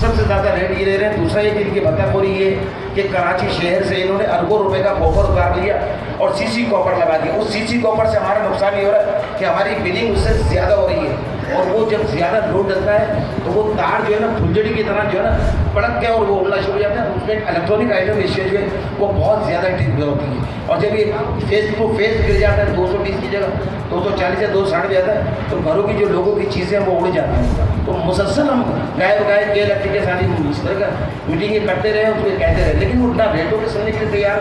सबसे ज़्यादा रेट ये ले रहे हैं। दूसरा ये कि इनकी बदतखोरी ये कि कराची शहर से इन्होंने अरबों रुपए का कॉपर उतार लिया और सीसी कॉपर लगा दिया। उस सीसी कॉपर से हमारा नुकसान ये हो रहा है कि हमारी बिलिंग उससे ज़्यादा हो रही है, और वो जब ज़्यादा लोड डलता है तो वो तार जो है ना फुलझड़ी की तरह जो है ना पड़क गया और वो उड़ना शुरू हो जाता है। उसमें इलेक्ट्रॉनिक आइटम एशिया जो है वो बहुत ज़्यादा टिक होती है, और जब ये फेस टू फेस गिर जाता है 220 की जगह 240 या 260 जाता है, तो घरों की जो लोगों की चीज़ें हैं वो उड़ जाती हैं। तो मुसलसल हम गाय बगाए के इलेक्ट्रिक के साथ इस तरह का मीटिंगें करते रहे, उसको कहते रहे, लेकिन वो ना रेटों के सुनने के लिए तैयार,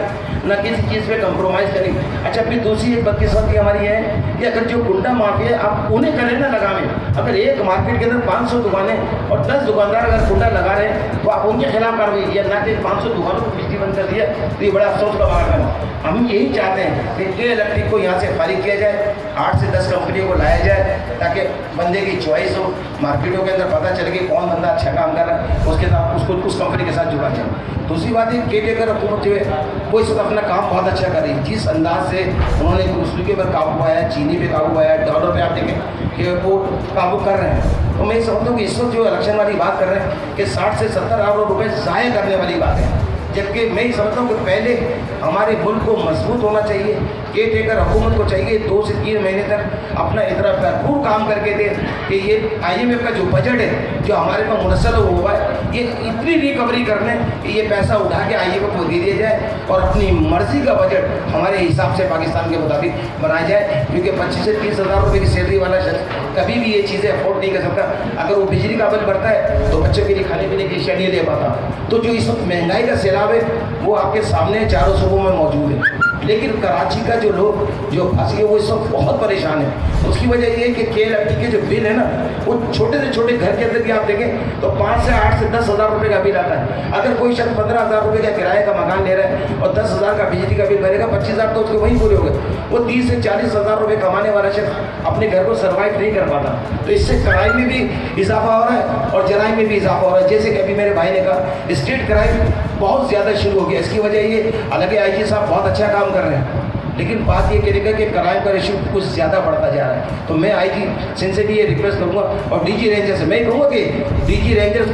ना किसी चीज़ पे कंप्रोमाइज़ करेंगे। अच्छा, फिर दूसरी एक बदकिस्मती हमारी है कि अगर जो गुंडा माफिया है आप उन्हें करें ना लगावे, अगर एक मार्केट के अंदर 500 दुकानें और 10 दुकानदार अगर गुंडा लगा रहे हैं तो आप उनके खिलाफ कार्रवाई किया, ना कि 500 दुकानों को बिजली बंद कर दिया, तो ये बड़ा अफसोस का बात है। हम यही चाहते हैं कि के इलेक्ट्रिक को यहाँ से फारिग किया जाए, 8 से 10 कंपनियों को लाया जाए, ताकि बंदे की चॉइस हो, मार्केटों के अंदर पता चले कि कौन बंदा अच्छा काम कर रहा है, उसके साथ उसको उस कंपनी के साथ जुड़ा जाए। दूसरी बात है के टेकर हुकूमत जो है वो इस वक्त अपना काम बहुत अच्छा कर रही है। जिस अंदाज से उन्होंने दूसरे के ऊपर काबू पाया, चीनी पे काबू पाया, डॉलर पे आप देखें कि वो काबू कर रहे हैं। तो मैं समझता हूँ कि इस वक्त जो इलेक्शन वाली बात कर रहे हैं कि 60 से 70 अरब रुपये ज़ाया करने वाली बात है, जबकि मैं ही समझता हूँ कि पहले हमारे मुल्क को मजबूत होना चाहिए। के टेकर हुकूमत को चाहिए 2 से 3 महीने तक अपना इतना भरपूर काम करके दे कि ये IMF का जो बजट है जो हमारे पास मुनस्सर हुआ है, ये इतनी रिकवरी करने कि ये पैसा उठा के IMF को दे दिया जाए और अपनी मर्जी का बजट हमारे हिसाब से पाकिस्तान के मुताबिक बनाया जाए। क्योंकि 25 से 30 हज़ार रुपये की सैलरी वाला शख्स कभी भी ये चीज़ें अफोर्ड नहीं कर सकता। अगर वो बिजली का बिल भरता है तो बच्चों के लिए खाने पीने की अशिया नहीं ले पाता। तो जो इस वक्त महंगाई का सैलाब है वो आपके सामने चारों सूबों में मौजूद है, लेकिन कराची का जो लोग जो फंसे हैं वो इस वक्त बहुत परेशान है। उसकी वजह ये है कि के इलेक्ट्रिक के जो बिल है ना वो छोटे से छोटे घर के अंदर भी आप देखें तो 5 से 8 से 10 हज़ार रुपये का बिल आता है। अगर कोई शख्स 15 हज़ार रुपये का किराए का मकान ले रहा है और 10 हज़ार का बिजली का बिल भरेगा, 25 हज़ार तो उसके वहीं पूरे हो गए। वो 30 से 40 हज़ार रुपये कमाने वाला शख्स अपने घर को सर्वाइव नहीं कर पाता। तो इससे क्राइम में भी इजाफा हो रहा है और जराइम में भी इजाफा हो रहा है। जैसे कि अभी मेरे भाई ने कहा स्ट्रीट क्राइम बहुत ज़्यादा शुरू हो गया। इसकी वजह ये, हालांकि IG साहब बहुत अच्छा काम कर रहे हैं, लेकिन बात ये करेगा कि क्राइम का रेशियो कुछ ज़्यादा बढ़ता जा रहा है। तो मैं IG सिंध से भी ये रिक्वेस्ट करूँगा और DG रेंजर्स से मैं कहूँगा कि DG रेंजर्स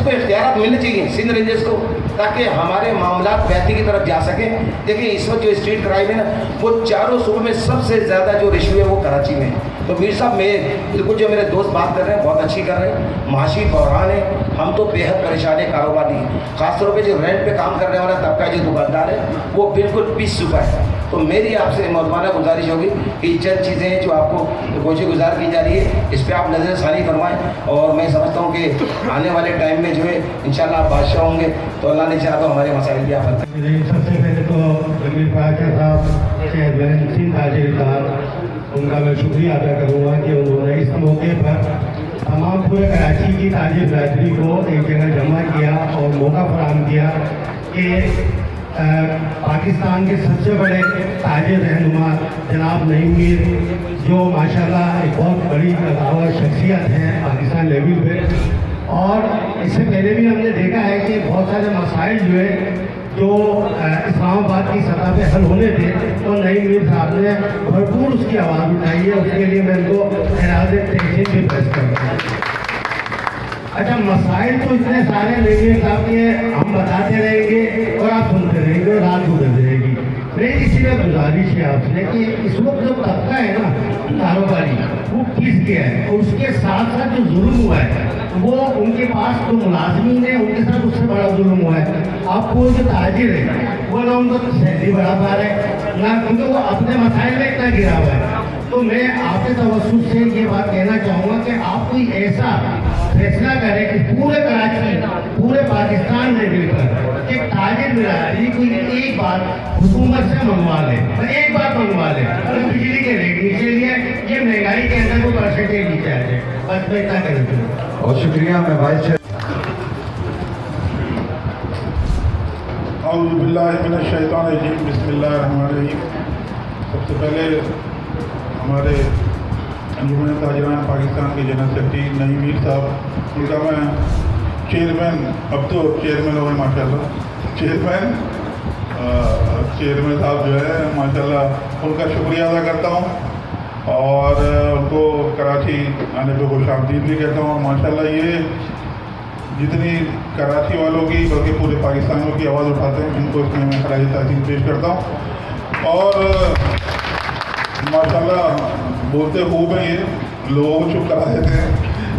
को इख्तियार मिलने चाहिए सिंध रेंजर्स को, ताकि हमारे मामला बेहतरी की तरफ जा सकें। देखिए इस वक्त जो स्ट्रीट क्राइम है ना वो चारों सूबों में सबसे ज़्यादा जो रेशियो है वो कराची में है। तो मीर साहब मैं बिल्कुल जो मेरे दोस्त बात कर रहे हैं बहुत अच्छी कर रहे हैं। माशी बहरान है, हम तो बेहद परेशान है कारोबारी, खासतौर पे जो रेंट पे काम करने वाला तबका जो दुकानदार है वो बिल्कुल पीस चुका है। तो मेरी आपसे मौजूदा गुजारिश होगी कि चंद चीज़ें हैं जो आपको गोशे गुजार की जा रही है, इस पर आप नज़र सानी फरमाएं। और मैं समझता हूँ कि आने वाले टाइम में जो है इंशाल्लाह आप बादशाह होंगे, तो अल्लाह ने चाहा तो हमारे मसाइल भी आप हल करें। सबसे पहले तो जमीर पाचा साहब चेयरमैन सिंध ताजिर साहब, उनका मैं शुक्रिया अदा करूँगा कि उन्होंने इस मौके पर तमाम पूरे कराची की ताजिर बरादरी को एक जगह जमा किया और मौका फराहम किया कि पाकिस्तान के सबसे बड़े ताजिर रहनुमा जनाब नईम मीर, जो माशाल्लाह एक बहुत बड़ी शख्सियत है पाकिस्तान लेवल पे, और इससे पहले भी हमने देखा है कि बहुत सारे मसाइल जो है जो इस्लामाबाद की सतह पे हल होने थे, तो नईम मीर साहब ने भरपूर उसकी आवाज़ उठाई है। उसके लिए मैं उनको एराज़ तहसीन भी पेश करता हूँ। अच्छा, मसाइल तो इतने सारे लेंगे साहब के हम बताते रहेंगे और आप सुनते रहेंगे और रात गुजर जाएगी। मेरी इसीलिए गुजारिश है आपसे कि इस वक्त जो तबका है ना कारोबारी, वो पिस गया है, और उसके साथ साथ जो जुल्म हुआ है वो उनके पास जो मुलाजमीन है उनके साथ उससे बड़ा जुल्म हुआ है। आपको जो ताजिर है वो ना उनको सैलरी बढ़ा पा रहे ना, क्योंकि वो अपने मसाइल में इतना गिरा हुआ है। तो मैं आपके तवज्जुह से ये बात कहना चाहूँगा कि आप कोई ऐसा फैसला करें कि पूरे कराची, पूरे पाकिस्तान में मिलकर कि ताजिर बिरादरी कोई एक बार हुकूमत से मंगवा ले, एक बार मंगवा ले, और बिजली के रेट नीचे लिए, ये महंगाई के अंदर वो परसेंटेज नीचे आ जाए। बस मैं इतना करूँगा। बहुत शुक्रिया। मैं वाइस औज़ुबिल्लाहिमिनश्शैतानिर्रजीम, बिस्मिल्लाहिर्रहमानिर्रहीम। सबसे पहले हमारे अंजुमन ताजिरान पाकिस्तान के जनरल सेक्रेटरी नईम मीर साहब, उनका मैं चेयरमैन, अब तो चेयरमैन हो गए माशाल्लाह, चेयरमैन साहब जो है माशाल्लाह, उनका शुक्रिया अदा करता हूँ और उनको कराची आने पे खुशामदीद भी कहता हूँ। माशाल्लाह ये जितनी कराची वालों की बल्कि पूरे पाकिस्तानियों की आवाज़ उठाते हैं, इनको इसमें मैं खराज तहसीन पेश करता हूँ। और माशाल्लाह बोलते खूब हैं, ये लोगों को चुप करा देते हैं,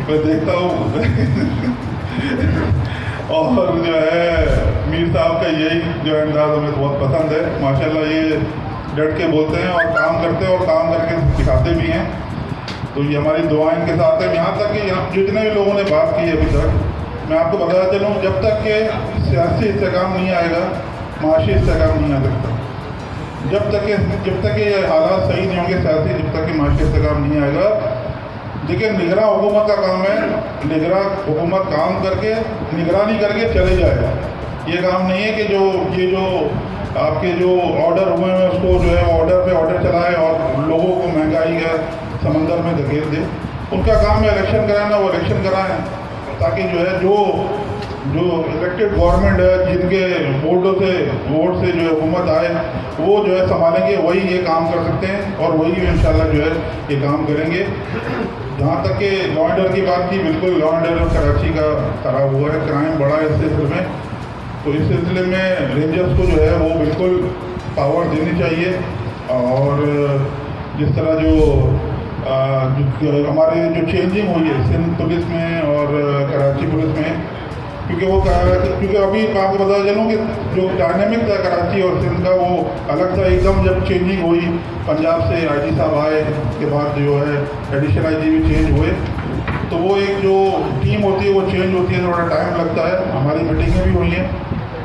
मैं देखता हूँ। और जो है मीर साहब का यही जो अंदाज़ हमें बहुत पसंद है। माशाल्लाह ये डट के बोलते हैं और काम करते हैं और काम करके दिखाते भी हैं। तो ये हमारी दुआएं इनके साथ है। यहाँ तक कि यहाँ जितने भी लोगों ने बात की है अभी तक, मैं आपको बताता चलूँ, जब तक के सियासी इस्तेकाम नहीं आएगा, माशी इस्तेकाम नहीं आ सकता। जब तक ये हालात सही नहीं होंगे सियासी, जब तक कि माशी इस्तेकाम नहीं आएगा। देखिए, निगरां हुकूमत का काम है, निगरां हुकूमत काम करके निगरानी करके चले जाए। ये काम नहीं है कि ये जो आपके जो ऑर्डर हुए हैं उसको जो है ऑर्डर पे ऑर्डर चलाए और लोगों को महंगाई का समंदर में धकेल दे। उनका काम है इलेक्शन कराना, वो इलेक्शन कराएं, ताकि जो है जो इलेक्टेड गवर्नमेंट है, जिनके वोट से जो है हुकूमत आए, वो जो है संभालेंगे, वही ये काम कर सकते हैं और वही इंशाल्लाह जो है ये काम करेंगे। जहाँ तक कि लॉ एंड ऑर्डर की बात की, बिल्कुल लॉ एंड ऑर्डर कराची का खराब हुआ है, क्राइम बढ़ा है इस सिलसिले में। तो इस सिलसिले में रेंजर्स को जो है वो बिल्कुल पावर देनी चाहिए। और जिस तरह जो हमारे जो चेंजिंग हुई है सिंध पुलिस में और कराची पुलिस में, क्योंकि अभी आपको बता चलूँ कि जो डायनेमिक था कराची और सिंध का वो अलग था एकदम। जब चेंजिंग हुई, पंजाब से आईजी साहब आए, के बाद जो है एडिशनल आईजी भी चेंज हुए, तो वो एक जो टीम होती है वो चेंज होती है, थोड़ा टाइम लगता है। हमारी मीटिंगें भी हुई हैं,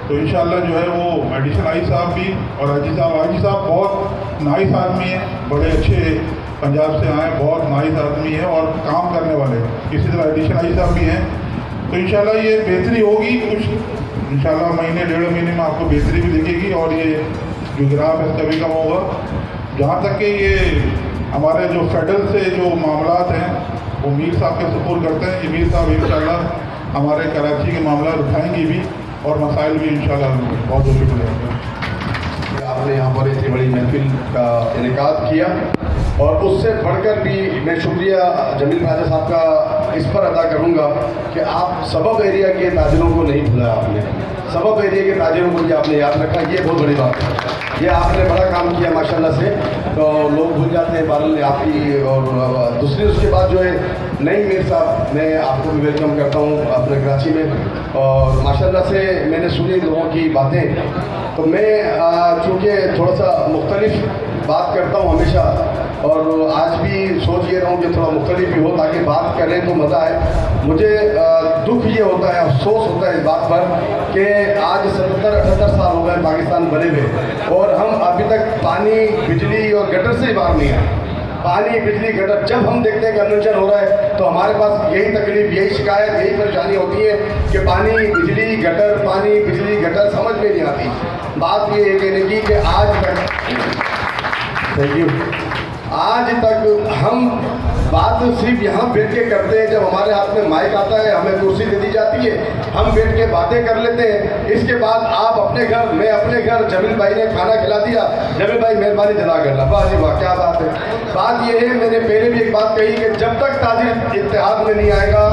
तो इंशाल्लाह जो है वो एडिशनल आई साहब भी और आईजी साहब बहुत नाइस आदमी है, बड़े अच्छे पंजाब से आए, बहुत नाइस आदमी है और काम करने वाले। इसी तरह एडिशनल आई साहब भी हैं। तो इंशाल्लाह ये बेहतरी होगी, कुछ इंशाल्लाह महीने डेढ़ महीने में आपको बेहतरी भी दिखेगी और ये जो ग्राफ है इसका भी कम होगा। जहाँ तक कि ये हमारे जो फेडरल से जो मामलात हैं वो मीर साहब के सपोर्ट करते हैं। ये मीर साहब इंशाल्लाह हमारे कराची के मामला उठाएंगे भी और मसाइल भी इंशाल्लाह बहुत शुक्रिया। आपने यहाँ पर इतनी बड़ी महफिल का इनेकाद किया اور اس سے بڑھ کر بھی میں شکریہ جمیل خواجہ صاحب کا اس پر ادا کروں گا کہ آپ سبب ایریا کے تاجروں کو نہیں بھولا، آپ نے سبب ایریا کے تاجروں کو بھی آپ نے یاد رکھا، یہ بہت بڑی بات ہے، یہ آپ نے بڑا کام کیا ماشاءاللہ سے۔ تو لوگ بھول جاتے ہیں بارل آپ کی، اور دوسری اس کے بعد جو ہے نئی میر صاحب، میں آپ کو بھی ویلکم کرتا ہوں اپنے کراچی میں، اور ماشاءاللہ سے میں نے سنی لوگوں کی باتیں، تو میں چونکہ تھوڑا سا مختلف بات کرتا ہوں ہمیشہ، اور آج بھی سوچ یہ رہا ہوں کہ تھوڑا مختلف بھی ہو تاکہ بات کریں تو مزہ آئے۔ مجھے دکھ یہ ہوتا ہے، افسوس ہوتا ہے اس بات پر کہ آج 77-78 سال ہو گئے پاکستان بنے ہوئے، اور ہم ابھی تک پانی، بجلی اور گٹر سے باہر نہیں آئے۔ پانی، بجلی، گٹر، جب ہم دیکھتے ہیں کنونشن ہو رہا ہے تو ہمارے پاس یہی تکلیف، یہی شکایت، یہی پریشانی ہوتی ہے کہ پانی، بجلی، گٹر، پانی، بجلی، گٹر سمجھ میں نہیں آتی۔ بات یہ ہے کہنے کی کہ آج تک ہم بات صرف یہاں بیٹھ کے کرتے ہیں، جب ہمارے ہاتھ میں مائک آتا ہے، ہمیں کرسی دے دی جاتی ہے، ہم بیٹھ کے باتیں کر لیتے ہیں۔ اس کے بعد آپ اپنے گھر، میں اپنے گھر، جمیل بھائی نے کھانا کھلا دیا، جمیل بھائی مہربانی جزاک اللہ، واہ جی واہ کیا بات ہے۔ بات یہ ہے، میں نے پہلے بھی ایک بات کہی کہ جب تک تاجر اتحاد میں نہیں آئے گا،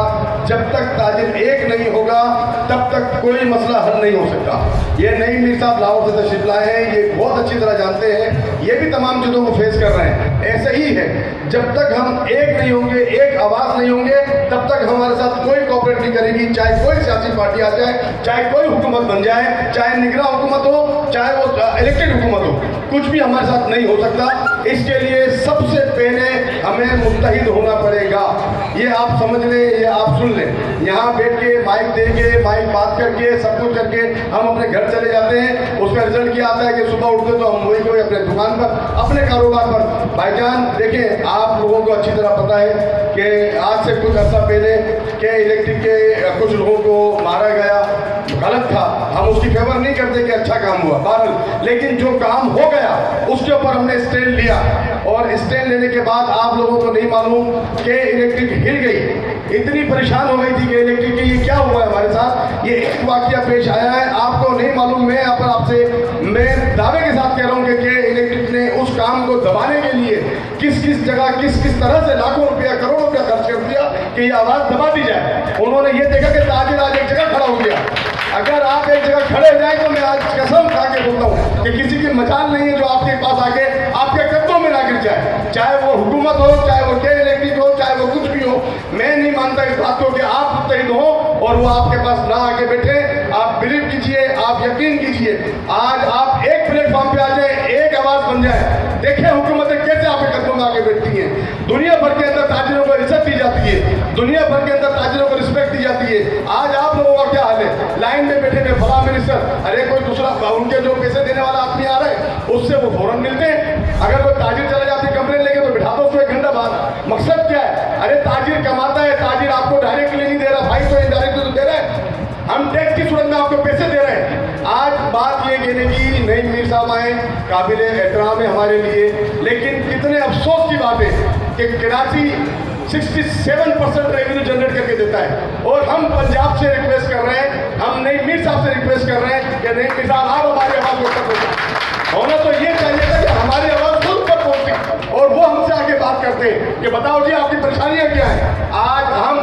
جب تک تاجر ایک نہیں ہوگا، تب تک کوئی مسئلہ حل نہیں ہو سکتا۔ یہ نئی میر صاحب لاہور سے تشریف لائے ہیں، یہ بہت اچھی طرح جانتے ہیں، یہ بھی تمام چیزوں کو فیس کر رہے ہیں۔ ایسے ہی ہے، جب تک ہم ایک نہیں ہوں گے، ایک آواز نہیں ہوں گے، تب تک ہمارے ساتھ کوئی کوآپریٹ نہیں کرے گی، چاہے کوئی سیاسی پارٹی آ جائے، چاہے کوئی حکومت بن جائے، چاہے نگراں حکومت ہو، چاہے وہ الیکٹڈ حکومت ہو، کچھ بھی ہمارے ساتھ نہیں ہو سکتا۔ اس کے لیے سب سے پہلے ہمیں متحد ہونا پڑے گا، یہ آپ سمجھ لیں، یہ آپ سن لیں۔ یہاں بیٹھ کے مائک دے کے، مائک بات کر کے، سب کچھ کر کے ہم اپنے گھر چلے جاتے ہیں، اس کا رزلٹ کیا آتا ہے کہ صبح اٹھتے تو ہم وہی کوئی اپنے دکان پر، اپنے کاروبار پر۔ بھائی جان دیکھیں، آپ لوگوں کو اچھی طرح پتہ ہے کہ آج سے کچھ عرصہ پہلے کہ الیکٹرک کے کچھ لوگوں کو مارا گیا، غلط تھا، ہم اس کی فیور نہیں کرتے کہ اچھا کام ہوا بہرحال، لیکن جو کام ہو گیا اس کے اوپر ہم نے اسٹینڈ لیا، اور اسٹینڈ لینے کے بعد آپ لوگوں کو نہیں معلوم کہ الیکٹرک ہل گئی، اتنی پریشان ہو گئی تھی کہ الیکٹرک کے یہ کیا ہوا ہے ہمارے ساتھ، یہ ایک واقعہ پیش آیا ہے، آپ کو نہیں معلوم۔ میں آپ سے میں دعوے کے ساتھ کہہ رہا ہوں کہ الیکٹرک نے اس کام کو دبانے کے لیے کس جگہ کس طرح سے لاکھوں روپیہ، کروڑوں روپیہ خرچ کر دیا کہ یہ آواز دبا دی جائے۔ انہوں نے یہ دیکھا کہ تاجر آج ایک جگہ کھڑا ہو گیا، اگر آپ ایک جگہ کھڑے ہو جائیں تو میں آج قسم کھا کے بولتا ہوں کہ کسی کی مجال نہیں ہے جو آپ کے پاس آ کے آپ کے قدموں میں نہ گر جائے، چاہے وہ حکومت ہو، چاہے وہ کے الیکٹرک ہو، چاہے وہ کچھ بھی ہو۔ میں نہیں مانتا اس بات کو کہ آپ متحد ہوں اور وہ آپ کے پاس نہ آ کے بیٹھے۔ آپ بلیو کیجئے، آپ یقین کیجئے، آج آپ ایک پلیٹ فارم پہ آ جائیں، ایک آواز بن جائے، دیکھیں حکومتیں کیسے آپ کے قدموں میں آ کے بیٹھتی ہیں۔ دنیا بھر کے اندر تاجروں کو عزت دی جاتی ہے، دنیا بھر کے اندر تاجروں کو رسپیکٹ دی جاتی ہے۔ آج آپ لوگوں کا کیا حال ہے؟ لائن میں بیٹھے ہوئے فلاں منسٹر، ارے کوئی دوسرا ان کے جو پیسے دینے والا آدمی آ رہا ہے اس سے وہ فوراً ملتے ہیں، اگر کوئی تاجر چلا جاتی ہے کمپلین لے کے تو بٹھا دو اس کو 1 گھنٹہ بعد۔ مقصد کیا ہے؟ ارے تاجر کماتا ہے، تاجر آپ کو ڈائریکٹلی نہیں دے رہا بھائی، تو انڈائریکٹلی تو دے رہا ہے، ہم ٹیکس کی صورت میں آپ کو پیسے دے رہے ہیں۔ آج بات یہ کہنے کی نئی میر صاحب آئے، قابل احترام ہے ہمارے لیے، لیکن کتنے افسوس کی بات ہے کہ کراچی 67% ریونیو جنریٹ کر کے دیتا ہے، اور ہم پنجاب سے ریکویسٹ کر رہے ہیں، ہم نئی میر صاحب سے ریکویسٹ کر رہے ہیں کہ نئی میر صاحب آپ ہماری آواز کو تک ہونا تو یہ چاہیے تھا کہ ہماری آواز خود پر پہنچتی اور وہ ہم سے آگے بات کرتے ہیں کہ بتاؤ جی آپ کی پریشانیاں کیا ہیں۔ آج ہم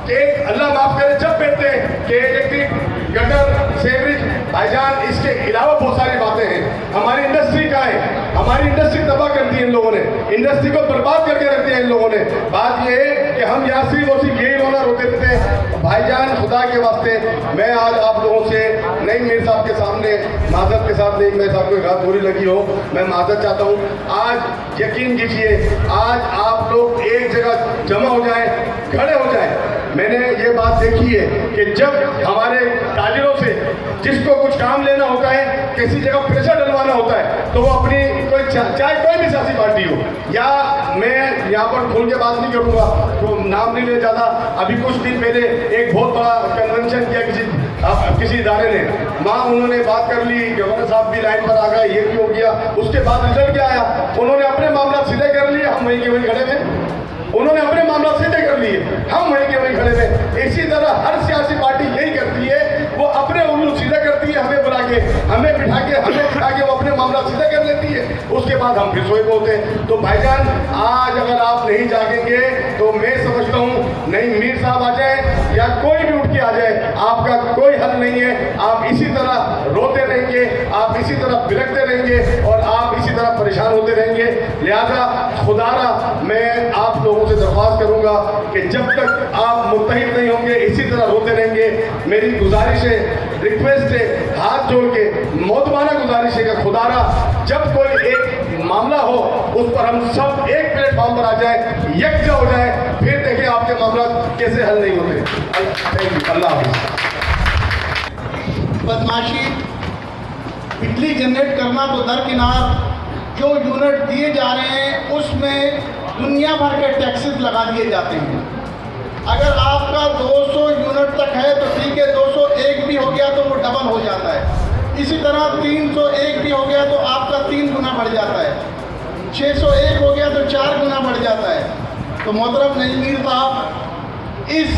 ایک اللہ معاف کرے جب بیٹھتے ہیں کہ الیکٹرک، گٹر، سیوریج، بھائی جان اس کے علاوہ بہت ساری باتیں ہیں۔ ہماری انڈسٹری کا ہے، ہماری انڈسٹری تباہ کر دی ہے ان لوگوں نے، انڈسٹری کو برباد کر کے رکھ دیا ان لوگوں نے۔ بات یہ ہے کہ ہم یہاں صرف اور صرف یہی رونا روتے رہتے ہیں۔ بھائی جان خدا کے واسطے میں آج آپ لوگوں سے نئی میر صاحب کے سامنے معذرت کے ساتھ، نئی میر صاحب کو بات بری لگی ہو میں معذرت چاہتا ہوں۔ آج یقین کیجئے، آج آپ لوگ ایک جگہ جمع ہو جائیں، کھڑے ہو جائیں۔ میں نے یہ بات دیکھی ہے کہ جب ہمارے تاجروں سے جس کو کچھ کام لینا ہوتا ہے، کسی جگہ پریشر ڈلوانا ہوتا ہے، تو وہ اپنی چاہے کوئی بھی سیاسی پارٹی ہو، یا میں یہاں پر کھول کے بات نہیں کروں گا تو نام نہیں لے جاتا، ابھی کچھ دن پہلے ایک بہت بڑا کنونشن کیا کسی ادارے نے، وہاں انہوں نے بات کر لی، گورنر صاحب بھی لائن پر آ گئے، یہ بھی ہو گیا، اس کے بعد رزلٹ کیا آیا؟ انہوں نے اپنے معاملات سیدھے کر لیے، ہم وہیں کے وہیں کھڑے ہوئے، انہوں نے اپنے معاملات سیدھے کر لیے، ہم وہیں کے وہیں کھڑے ہوئے۔ اسی طرح ہر سیاسی پارٹی یہی کرتی ہے، وہ اپنے الو سیدھے کرتی ہے، ہمیں بلا کے، ہمیں بٹھا کے وہ اپنے معاملات سیدھے کر لیتی ہے، اس کے बाद हम फिर सोए होते हैं। तो भाईजान आज अगर आप नहीं जागेंगे तो मैं समझता हूँ नहीं मीर साहब आ जाए या कोई भी उठ के आ जाए, आपका कोई हल नहीं है। आप इसी तरह रोते रहेंगे, आप इसी तरह बिलखते रहेंगे और आप इसी तरह परेशान होते रहेंगे। लिहाजा खुदारा मैं आप लोगों से दरख्वास्त करूंगा कि जब तक आप मुत्तहिद नहीं होंगे इसी तरह रोते रहेंगे। मेरी गुजारिश है, रिक्वेस्ट है, हाथ जोड़ के मौतबाना गुजारिश है कि खुदारा जब कोई एक मामला हो उस पर हम सब एक प्लेटफॉर्म पर आ जाए, यकजा हो जाए, फिर देखें आपके मामला कैसे हल नहीं होते। थैंक यू, अल्लाह हाफिज़। बदमाशी, बिजली जनरेट करना तो दरकिनार, जो यूनिट दिए जा रहे हैं उसमें दुनिया भर के टैक्सेस लगा दिए जाते हैं। अगर आपका 200 यूनिट तक है तो ठीक है, 201 भी हो गया तो वो डबल हो जाता है। इसी तरह 301 भी हो गया तो आपका 3 गुना बढ़ जाता है, 601 हो गया तो 4 गुना बढ़ जाता है। तो मोहतरम नईम मीर साहब, इस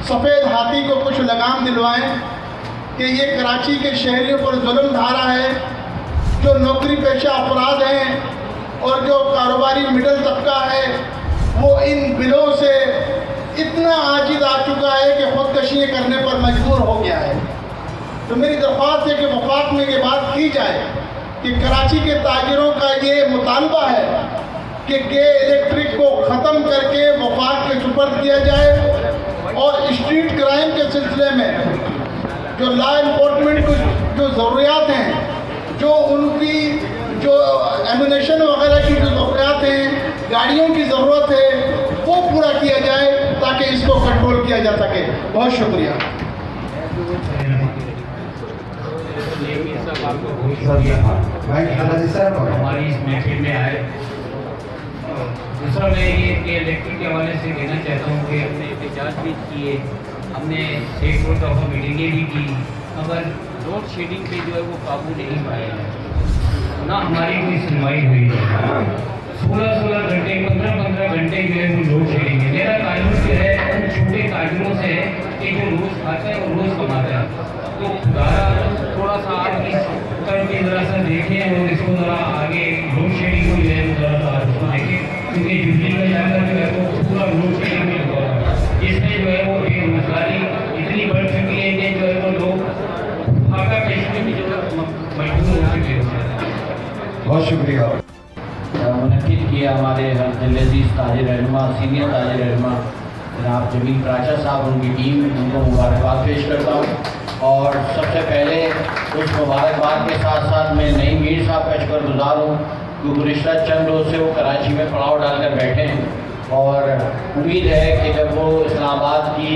सफ़ेद हाथी को कुछ लगाम दिलवाएं कि ये कराची के शहरियों पर जुल्म धारा है, जो नौकरी पेशा अफराद हैं और जो कारोबारी मिडल तबका है वो इन बिलों से इतना आजिज़ आ चुका है कि ख़ुदकशियाँ करने पर मजबूर हो गया है। तो मेरी दरख्वास्त है कि वफाक में ये बात की जाए कि कराची के ताजिरों का ये मुतालबा है कि गे इलेक्ट्रिक को ख़त्म करके वफाक के सुपर्द किया जाए और स्ट्रीट क्राइम के सिलसिले में जो लॉ इन्फोर्समेंट की जो ज़रूरियात हैं, जो उनकी जो एमुनेशन वगैरह की जो ज़रूरियात हैं, गाड़ियों की ज़रूरत है, वो पूरा किया जाए ताकि इसको कंट्रोल किया जा सके। बहुत शुक्रिया। हमारी इस महफिल में आए। दूसरा मैं ये कि इलेक्ट्रिक के हवाले से कहना चाहता हूँ कि हमने एहतजाज भी किए, हमने एक दो दफ़ा मीटिंगें भी की, मगर लोड शेडिंग पे जो है वो काबू नहीं पाया, ना हमारी कोई सुनवाई हुई है। 16-16 घंटे 15-15 घंटे जो है वो लोड शेडिंग है। मेरा ताल्लुक जो है उन छोटे ताजिरों से कि जो रोज़ खाता है और रोज़ कमाता है। तो थोड़ा सा आप इस तरफ की ज़रा सा देखें और इसको ज़रा आगे लोड शेडिंग को जो है ज़रा सा उसको देखें, क्योंकि बिजली का जाकर जो है वो पूरा लोड शेडिंग में लगा हुआ है। इसमें जो है वो बेरोजगारी इतनी बढ़ चुकी है कि जो है वो लोग फाका पेशे में जो मजबूर हो चुके हैं। बहुत शुक्रिया। मुनक्किद किया हमारे अजीज़ ताजिर रहनुमा, सीनियर ताजिर रहनुमा जनाब जमील प्राचा साहब, उनकी टीम, उनको मुबारकबाद पेश करता हूँ। और सबसे पहले उस मुबारकबाद के साथ साथ मैं नईम मीर साहब का शुक्रगुज़ार हूँ कि गुज़िश्ता चंद रोज़ से वो कराची में पड़ाव डालकर बैठे हैं और उम्मीद है कि जब वो इस्लामाबाद की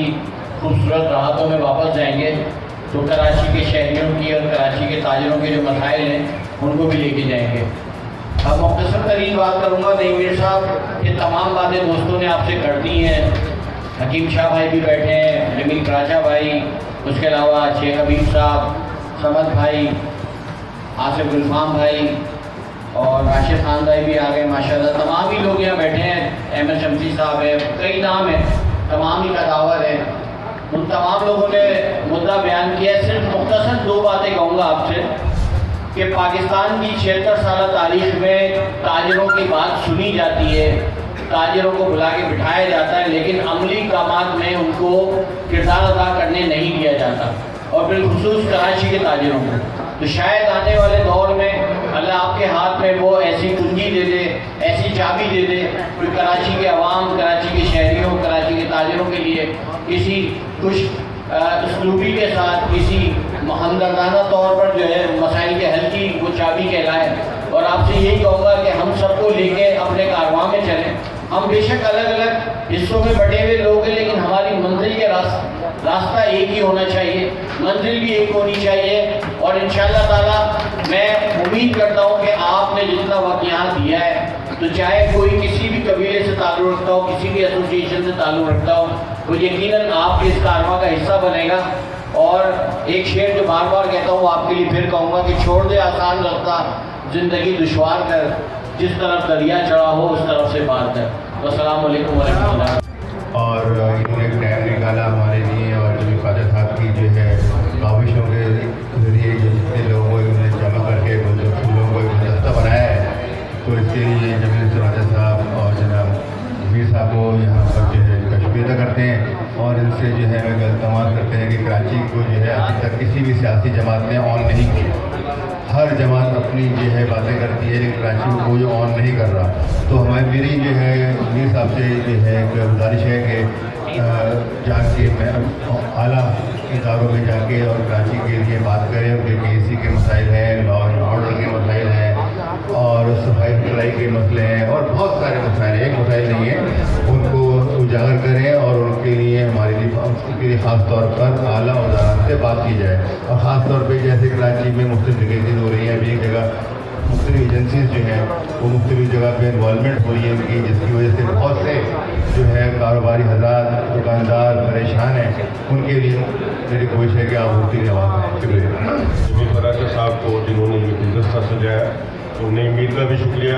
खूबसूरत राहतों में वापस जाएंगे तो कराची के शहरियों की और कराची के ताजिरों के जो मसाइल हैं उनको भी लेके जाएंगे। अब मुख्तसर तरीन बात करूँगा। नईम मीर साहब, ये तमाम बातें दोस्तों ने आपसे कर दी हैं। हकीम शाह भाई भी बैठे हैं, जमील प्राचा भाई, उसके अलावा शेख हबीब साहब, समद भाई, आसिफ गुलफाम भाई और राशिद खान भाई भी आ गए माशाल्लाह। तमाम ही लोग यहाँ बैठे हैं, अहमद शमसी साहब है, कई नाम हैं, तमाम ही कदावर हैं। उन तमाम लोगों ने मुद्दा बयान किया है। सिर्फ मुख्तसर 2 बातें कहूँगा आपसे कि पाकिस्तान की 76 साल तारीख में ताजिरों की बात सुनी जाती है, ताजिरों को बुला के बिठाया जाता है, लेकिन अमली कामात में उनको किरदार अदा करने नहीं दिया जाता, और बिलखुसूस कराची के ताजिरों को। तो शायद आने वाले दौर में अल्लाह आपके हाथ में वो ऐसी कुंजी दे दे, ऐसी चाबी दे दे कि कराची के अवाम, कराची के शहरियों, कराची के ताजिरों के लिए किसी कुछ उसलूबी के साथ, किसी हमदर्दाना तौर पर जो है मसाइल के हल की वो चाबी कहलाए। और आपसे यही कहूँगा कि हम सबको लेके अपने कारवां में चलें। हम बेशक अलग अलग हिस्सों में बटे हुए लोग हैं, लेकिन हमारी मंजिल के रास्ता एक ही होना चाहिए, मंजिल भी एक होनी चाहिए। और इंशाअल्लाह ताला मैं उम्मीद करता हूँ कि आपने जितना वक्त यहाँ दिया है, तो चाहे कोई किसी भी कबीले से ताल्लुक़ रखता हो, किसी भी एसोसिएशन से ताल्लुक़ रखता हो, तो यकीनन आपके इस कारवां का हिस्सा बनेगा। और एक शेर जो बार बार कहता हूँ आपके लिए फिर कहूँगा कि छोड़ दे आसान रास्ता, ज़िंदगी दुश्वार कर, जिस तरफ दरिया चढ़ा हो उस तरफ से पार कर। अस्सलाम वालेकुम व रहमतुल्लाह। और इन्होंने टाइम निकाला हमारे लिए, और जो ख्वाजा साहब की जो है काविशों के ज़रिए जो जितने लोगों को इन्होंने जमा करके फूलों को गुलदस्ता बनाया है, दिन से जो है इल्तमास करते हैं कि कराची को जो है अभी तक किसी भी सियासी जमात ने ऑन नहीं किया। हर जमात अपनी जो है बातें करती है लेकिन कराची को कोई ऑन नहीं कर रहा। तो मेरी जो है मीर साहब से जो है गुजारिश है कि जाके आला इदारों में जाके और कराची के लिए बात करें कि PSC के मसाइल हैं, लॉ एंड ऑर्डर के मसाइल हैं और सफाई सुथराई के मसले हैं और बहुत सारे मसाइल हैं, एक मसाइल नहीं है, उनको उजागर करें और उनके लिए हमारे लिए उसके लिए ख़ास तौर पर आला वज़ारत से बात की जाए। और ख़ास तौर पे जैसे कराची में मुख्तलिफ केसेज हो रही हैं, अभी एक जगह मुख्तलिफ एजेंसीज जो हैं वो मुख्तलिफ जगह पे इन्वॉल्वमेंट हो रही है उनकी, जिसकी वजह से बहुत से जो है कारोबारी हज़रात दुकानदार परेशान हैं। उनके लिए मेरी कोशिश है कि आप उनकी जवाब दें। शुक्रिया जमील फराचा साहब को जिन्होंने ये गुलदस्ता सजाया, तो नई मीर का भी शुक्रिया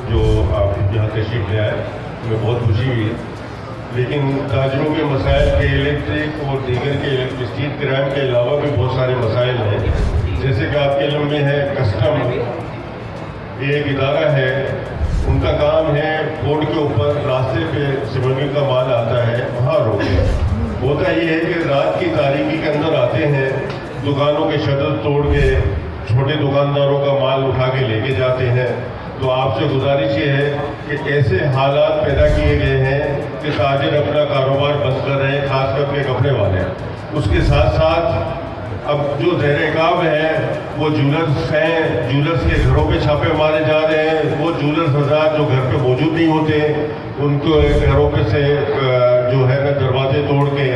जो आप यहाँ तशरीफ ले आए, हमें बहुत खुशी हुई है। लेकिन ताजरों के मसाइल के इलेक्ट्रिक और दीगर के इलेक्ट्रिसिटी क्राइम के अलावा भी बहुत सारे मसाइल हैं। जैसे कि आपके इल्म में है कस्टम एक इदारा है, उनका काम है बोर्ड के ऊपर रास्ते पे सिमरनी का माल आता है वहाँ रोके। होता ये है कि रात की तारीकी के अंदर आते हैं, दुकानों के शटर तोड़ के छोटे दुकानदारों का माल उठा के लेके जाते हैं। तो आपसे गुजारिश ये है कि ऐसे हालात पैदा किए गए हैं कि ताजिर अपना कारोबार बंद कर रहे हैं, खास करके कपड़े वाले। उसके साथ साथ अब जो ज़ेर-ए-क़ाब है वो ज्वेलर्स हैं, ज्वेलर्स के घरों पे छापे मारे जा रहे हैं। वो ज्वेलर्स हज़रात जो घर पे मौजूद नहीं होते, उनको घरों पे से जो है ना दरवाजे तोड़ के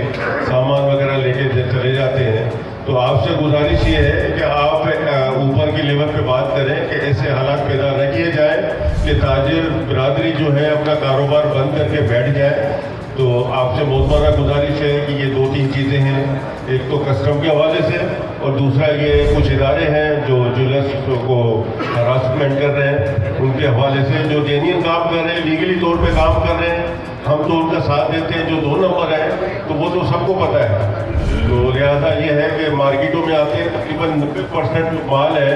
सामान वगैरह लेके चले जाते हैं। तो आपसे गुजारिश ये है कि आप ऊपर की लेवल पे बात करें कि ऐसे हालात पैदा न किए जाए कि ताजिर बिरादरी जो है अपना कारोबार बंद करके बैठ जाए। तो आपसे मोहतरमा गुजारिश है कि ये 2-3 चीज़ें हैं, एक तो कस्टम के हवाले से और दूसरा ये कुछ इदारे हैं जो ज्वेलर्स को हरासमेंट कर रहे हैं, उनके हवाले से जो जेन्युइन काम कर रहे हैं, लीगली तौर पे काम कर रहे हैं, हम तो उनका साथ देते हैं। जो 2 नंबर है तो वो तो सबको पता है। तो लिहाजा ये है कि मार्केटों में आते हैं तकरीबन 90% माल है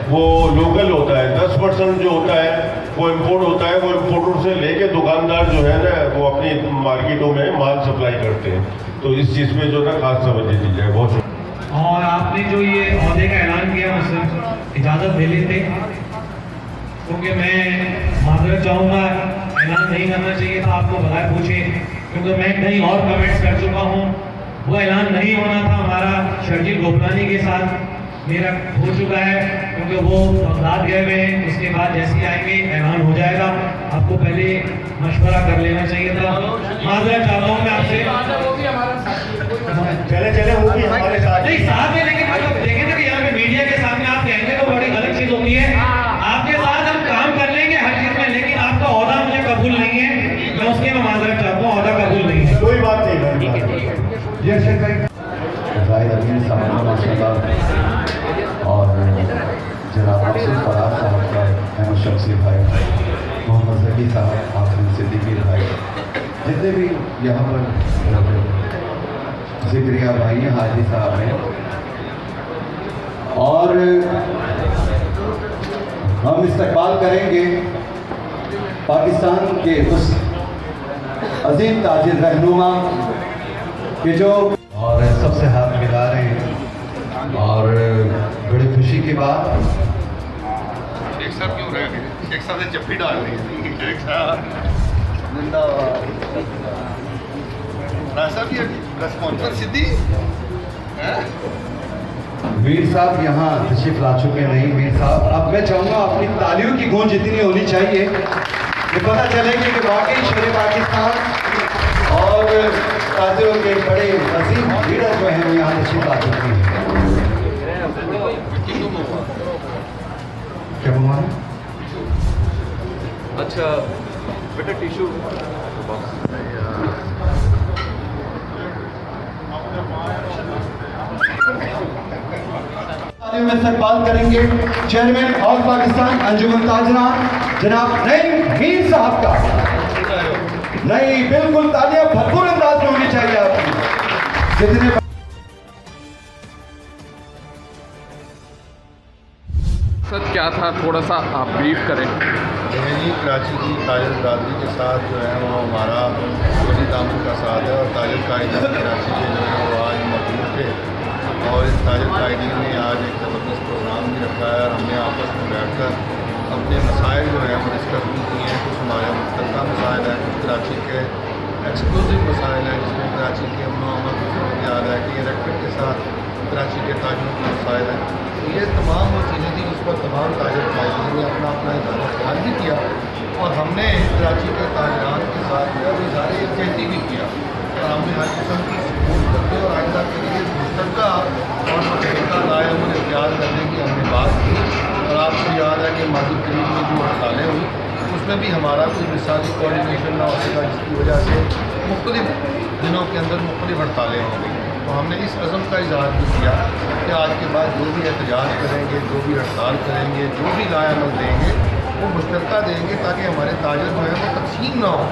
वो लोकल होता है, 10% जो होता है वो इम्पोर्ट होता है। वो इम्पोर्टर से लेके दुकानदार जो है ना वो अपनी मार्केटों में माल सप्लाई करते हैं। तो इस चीज़ में जो ना खास तवज्जो दी जाए। बहुत शुक्रिया। और आपने जो ये अहदे का ऐलान किया मुझसे इजाज़त ले लेते, क्योंकि मैं माजरत चाहूँगा, ऐलान नहीं करना चाहिए था आपको बगैर पूछे, क्योंकि मैं कहीं और कमेंट्स कर चुका हूँ। वो ऐलान नहीं होना था हमारा शर्जील गोपलानी के साथ, मेरा हो चुका है क्योंकि वो बगदाद गए हुए हैं। उसके बाद जैसे ही आएंगे ऐलान हो जाएगा। आपको पहले मशवरा कर लेना चाहिए था। माजरत चाहता हूँ मैं आपसे। चले वो भी हमारे साथ नहीं साथ में, लेकिन मतलब देखें ना कि यहाँ पे मीडिया के सामने आप कहेंगे तो बड़ी गलत चीज़ होती है। आपके साथ हम काम कर लेंगे हर चीज़ में, लेकिन आपका ओहदा मुझे कबूल नहीं है। मैं उसके में माजरत चाहता हूँ, ओहदा कबूल नहीं है। कोई बात नहीं। जाहिद अमीन साहब माशाल्लाह और जनाब अफसर फराज साहब का अहमद शमसी भाई, मोहम्मद जकी साहब, आफरीन सिद्दीकी भाई, जितने भी यहाँ पर जिक्रिया भाई हैं, हाजी साहब हैं, और हम इस्तकबाल करेंगे पाकिस्तान के उस अजीम ताजिर रहनुमा के जो और सबसे हाथ मिला रहे हैं। और बड़ी खुशी की बात, एक साथ क्यों रह गए, एक साथ जप्पी डाल रही है, एक साथ जिंदाबाद। साहब ये रेस्पॉन्सर सिद्धि मीर साहब यहाँ तशरीफ ला चुके नहीं। मीर साहब, अब मैं चाहूँगा अपनी तालियों की गूंज इतनी होनी चाहिए कि पता चलेगी कि वाकई शेर पाकिस्तान और ताजिरों के बड़े अजीम लीडर जो हैं वो यहाँ तशरीफ ला चुके हैं। क्या हुआ? अच्छा बेटा टिश्यू में इस्तकबाल करेंगे चेयरमैन ऑल पाकिस्तान अंजुमन ताजरान जनाब नईम मीर साहब का। नहीं, बिल्कुल तालियां भरपूर अंदाज में होनी चाहिए आपकी। जितने सर क्या क्या था, थोड़ा सा आप ब्रीफ करें। जी कराची की ताजर बरादरी के साथ जो है वो हमारा सोनी दामन का साथ है और ताजर कायदीन कराची के जो है वो आज मौजूद थे और इस ताजर कायदीन ने आज एक ज़बरदस्त प्रोग्राम भी रखा है और हमने आपस में बैठकर अपने मसाइल जो है वो डिस्कस भी किए हैं। कुछ हमारे मुश्तरका मसाइल हैं, कुछ कराची के एक्सक्लूसिव मसाइल हैं जिसमें कराची के अमन व अमन की सूरत है कि इलेक्ट्रिक के साथ कराची के ताजरों के मसाइल हैं। तो ये तमाम वो चीज़ें थी जिस पर तमाम ताजर कायदीन ने अपना अपना इज़हार ख्याल भी किया और हमने कराची के ताजरान के साथ जो है वो इज़हार यकजहती भी किया और हमने हर किस्म की सपोर्ट करते और आइंदा के लिए मुश्तरका और मुश्तरका राय अमल इख्तियार करने की हमने बात की। और आपको याद है कि मादी करीब में जो हड़तालें हुई उसमें भी हमारा कोई मिसाली कोऑर्डिनेशन ना हो सका जिसकी वजह से मुख्तलिफ दिनों के अंदर मुख्तलिफ हड़तालें हो गई। तो हमने इस अज़म का इज़हार भी किया कि आज के बाद जो भी एहतजाज करेंगे, जो भी हड़ताल करेंगे, जो भी राय अमल देंगे वो मुश्तरका देंगे ताकि हमारे ताजर जो हैं वो तकसीम ना हो।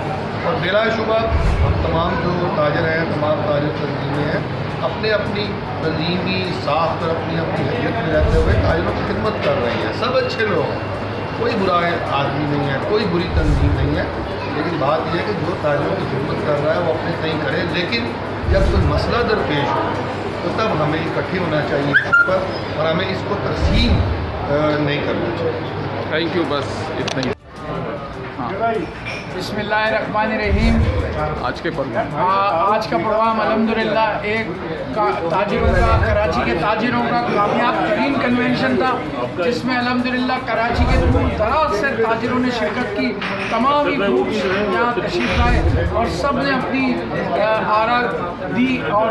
और बिलाशुबा हम तमाम जो ताजर हैं, तमाम ताजर तंजीमें हैं, अपने अपनी तंजीमी साख और अपनी अपनी हैसियत में रहते हुए ताजरों की खिदमत कर रही हैं। सब अच्छे लोग, कोई बुरा आदमी नहीं है, कोई बुरी तंजीम नहीं है, लेकिन बात यह है कि जो ताजरों की खिदमत कर रहा है वो अपने सही करे। लेकिन जब कोई मसला दरपेश हो तो तब हमें इकट्ठे होना चाहिए इस पर और हमें इसको तकसीम नहीं करना चाहिए। थैंक यू, बस इतना ही। बिस्मिल्लाहिर्रहमानिर्रहीम। आज के प्रोग्राम आज का प्रोग्राम अल्हम्दुलिल्लाह एक ताजिरों का, कराची के ताजिरों का कामयाब तरीन कन्वेंशन था जिसमें अल्हम्दुलिल्लाह कराची के दूर दराज से ताजिरों ने शिरकत की। तमाम ही ग्रुप्स यहाँ तशरीफ लाए और सब ने अपनी आरा दी और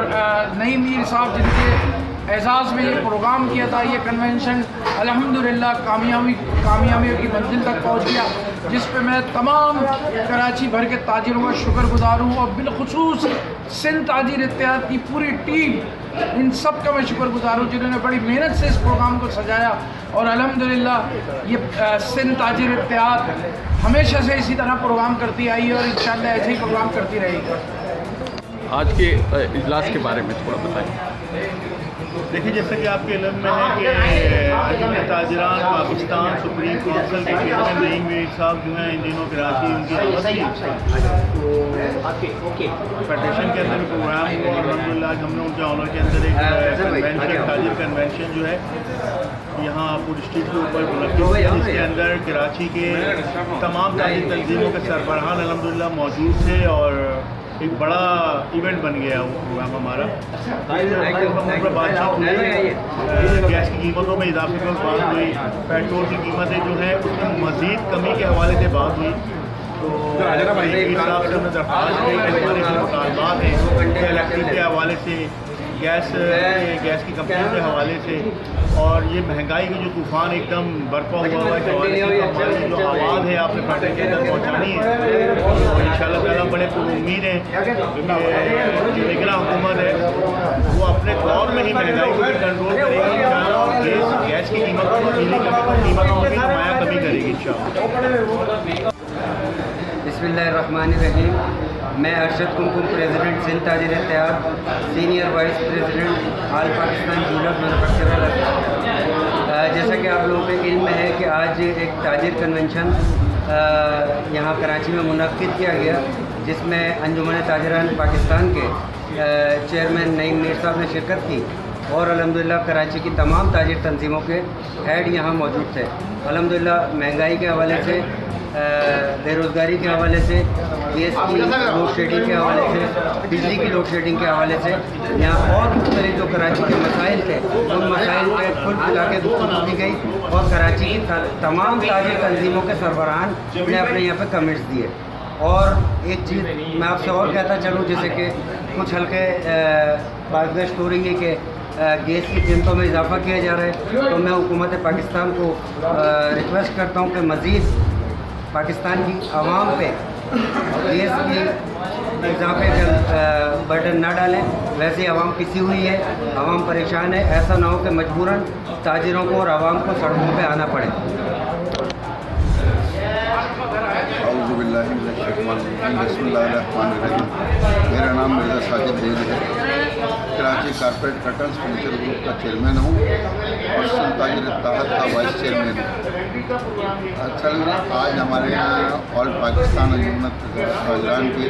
नई मीर साहब जिनके एजाज़ में ये प्रोग्राम किया था, ये कन्वेंशन अल्हम्दुलिल्लाह कामयाबियों की मंजिल तक पहुँच गया, जिस पे मैं तमाम कराची भर के ताजिरों का शुक्रगुजार हूँ और बिलखुसूस सिंध ताजिर इत्तेहाद की पूरी टीम, इन सब का मैं शुक्रगुजार हूँ जिन्होंने बड़ी मेहनत से इस प्रोग्राम को सजाया। और अल्हम्दुलिल्लाह ये सिंध ताजिर इत्तेहाद हमेशा से इसी तरह प्रोग्राम करती आई है और इंशाअल्लाह ऐसे ही प्रोग्राम करती रहेगी। आज के इजलास के बारे में थोड़ा बताएं। देखिए, जैसा कि आपके इल्म में है कि अंजुमन ताजिरान पाकिस्तान सुप्रीम काउंसिल के चेयरमैन नईम मीर साहब जो हैं इन दिनों कराची उनकी दावत थी, तो फेडरेशन के अंदर प्रोग्राम हुआ और अल्हम्दुलिल्लाह हमने उनके ऑनर के अंदर एक कन्वेंशन ताजिर कन्वेंशन जो है यहाँ पुल स्ट्रीट के ऊपर मुनक्किद किया, जिसके अंदर कराची के तमाम ताजिर तंजीमों के सरबराहान अल्हम्दुलिल्लाह मौजूद थे और एक बड़ा इवेंट बन गया वो प्रोग्राम हमारा। पर बातचीत हुई, गैस की कीमतों में इजाफे पर बात हुई, पेट्रोल की कीमतें जो हैं उसमें मज़ीद कमी के हवाले से बात हुई। तो मीर साहब से हमने दरख्वास्त की कि हमारे जो मुतालबात हैं इलेक्ट्रिक के हवाले से, गैस की कंपनियों के हवाले से और ये महंगाई की जो तूफ़ान एकदम बरपा हुआ है के हवाले से हमारी जो आवाज़ है आपने फेडरेशन के अंदर पहुँचानी है। तो इंशाअल्लाह ताला बड़े उम्मीद हैं कि जो निगरान हुकूमत है वो अपने दौर में ही महंगाई को भी कंट्रोल करेगी इंशाअल्लाह और गैस की कीमतों को, बिजली की कीमतों में भी नुमाया कमी करेगी इंशाअल्लाह। बिस्मिल्लाहिर्रहमानिर्रहीम। मैं Arshad Kumkum, president Sindh Tajir Ittehad, senior vice president all Pakistan jeweller manufacturer. जैसा कि आप लोगों के इल्म में है कि आज एक ताजिर कन्वेंशन यहाँ कराची में मुनक्किद किया गया, जिसमें अंजुमन ताजिरान पाकिस्तान के चेयरमैन नईम मीर साहब ने शिरकत की और अल्हम्दुलिल्लाह कराची की तमाम ताजिर तंजीमों के हेड यहाँ मौजूद थे। अल्हम्दुलिल्लाह महंगाई के हवाले से, बेरोज़गारी के हवाले से, गैस की लोड शेडिंग के हवाले से, बिजली की लोड शेडिंग के हवाले से, यहाँ और मुख्तलिफ जो कराची के मसाइल थे उन मसाइल पर खुल मिला के गुफ्तगू की गई और कराची की तमाम ताजिर तंजीमों के सरबराहान ने अपने यहाँ पर कमेंट्स दिए। और एक चीज़ मैं आपसे और कहता चलूँ, जैसे कि कुछ हल्के बातगश्त हो रही है कि गैस की कीमतों में इजाफा किया जा रहा है, तो मैं हुकूमत पाकिस्तान को रिक्वेस्ट करता हूँ कि मज़ीद पाकिस्तान की आवाम पे गैस की इजाफे का बर्डन ना डालें। वैसे ही आवाम पिसी हुई है, आवाम परेशान है, ऐसा ना हो कि मजबूरन ताजिरों को और आवाम को सड़कों पे आना पड़े। मेरा नाम मिर्ज़ा साजिद है। Karachi corporate curtains furniture group का चेयरमैन हूँ और सिंध ताजिर इत्तेहाद का वाइस चेयरमैन हूँ। असल आज हमारे यहाँ ऑल पाकिस्तान अंजुमन ताजरान के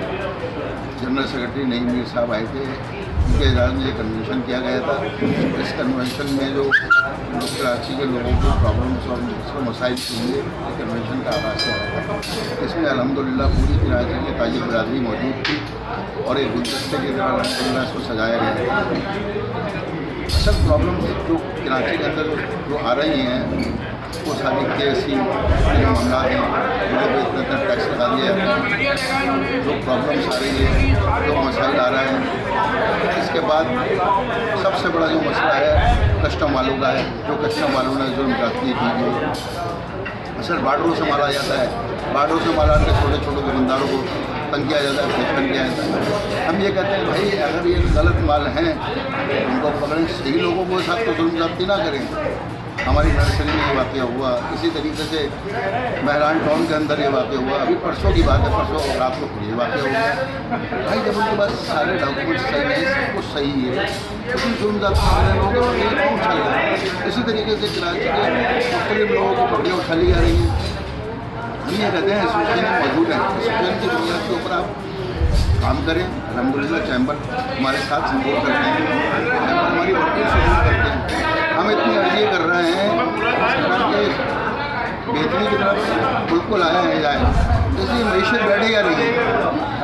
जनरल सेक्रेटरी नईम मीर साहब आए थे। उनके इजाज़त में ये कन्वेंशन किया गया था। इस कन्वेंशन में जो कराची के लोगों की प्रॉब्लम्स और मसाइल के लिए कन्वेंशन का आगाज़ किया गया था। इसमें अल्हम्दुलिल्लाह पूरी कराची की ताजिर बिरादरी मौजूद थी और एक गुलदस्ते की तरह अल्हम्दुलिल्लाह इसको सजाया गया था। असल प्रॉब्लम्स जो कराची के अंदर जो आ रही हैं वो सारी KSC मामला है, लोगों पर इतना टैक्स लगा दिया है, जो प्रॉब्लम्स आ रही है, जो मसाइल आ रहा है। इसके बाद सबसे बड़ा जो मसला है कस्टम वालों का है, जो कस्टम वालों ने जुल्म जाती की असल बार्डरों से माला जाता है, बार्डरों से माला के छोटे छोटे दुकानदारों को तंग किया जाता है, पेशकन किया जाता है। हम ये कहते हैं भाई अगर ये गलत माल हैं उनको पकड़ें, सही लोगों के साथ तो जुल्म जाती ना करें। हमारी नर्सरी में ये वाक़या हुआ, इसी तरीके से महरान टाउन के अंदर ये वाक़या हुआ, अभी परसों की बात है, परसों रात को ये वाक़या हुआ। भाई जब उनके पास सारे डॉक्यूमेंट्स सही हैं, सब कुछ सही है, तो जुल्म जाती लोगों को पकड़े कौन उठा लिया। इसी तरीके से कराची के मुख्तलिफ लोगों को पकड़े उठा ली जा रही है। हम ये कहते हैं एसोसिएशन मौजूद है, एसोसिएशन की बुनियाद के ऊपर आप काम करें। अल्हम्दुलिल्लाह चैम्बर हमारे साथ सपोर्ट करते हैं, चैम्बर हमारी वर्किंग सपोर्ट करते हैं। हम इतनी अर्जी कर रहे हैं कि बेहतरी की तरफ बिल्कुल आया जाए, इसलिए मैशत बैठेगा नहीं।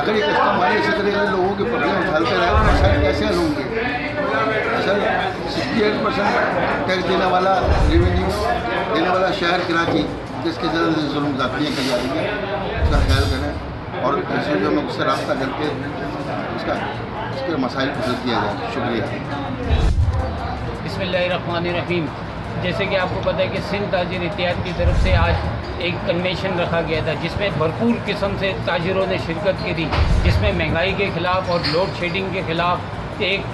अगर ये कस्टम वाले इसी तरीके से लोगों के पकड़े उछालते रहे तो मसाइल कैसे हल होंगे। असल 68% टैक्स देने वाला रेवेन्यू देने वाला शहर कराची, जिसके ज़रिए जुल्म ज़ातियाँ की जा रही हैं, उसका ख्याल करें और ऐसे जो लोग से रब्ता करके इसके मसाइल को हल किया जाए। शुक्रिया। बिस्मिल्लाहिर्रहमानिर्रहीम। जैसे कि आपको पता है कि सिंध ताजिर इत्तेहाद की तरफ से आज एक कन्वेंशन रखा गया था जिसमें भरपूर किस्म से ताजिरों ने शिरकत की थी, जिसमें महंगाई के ख़िलाफ़ और लोड शेडिंग के ख़िलाफ़ एक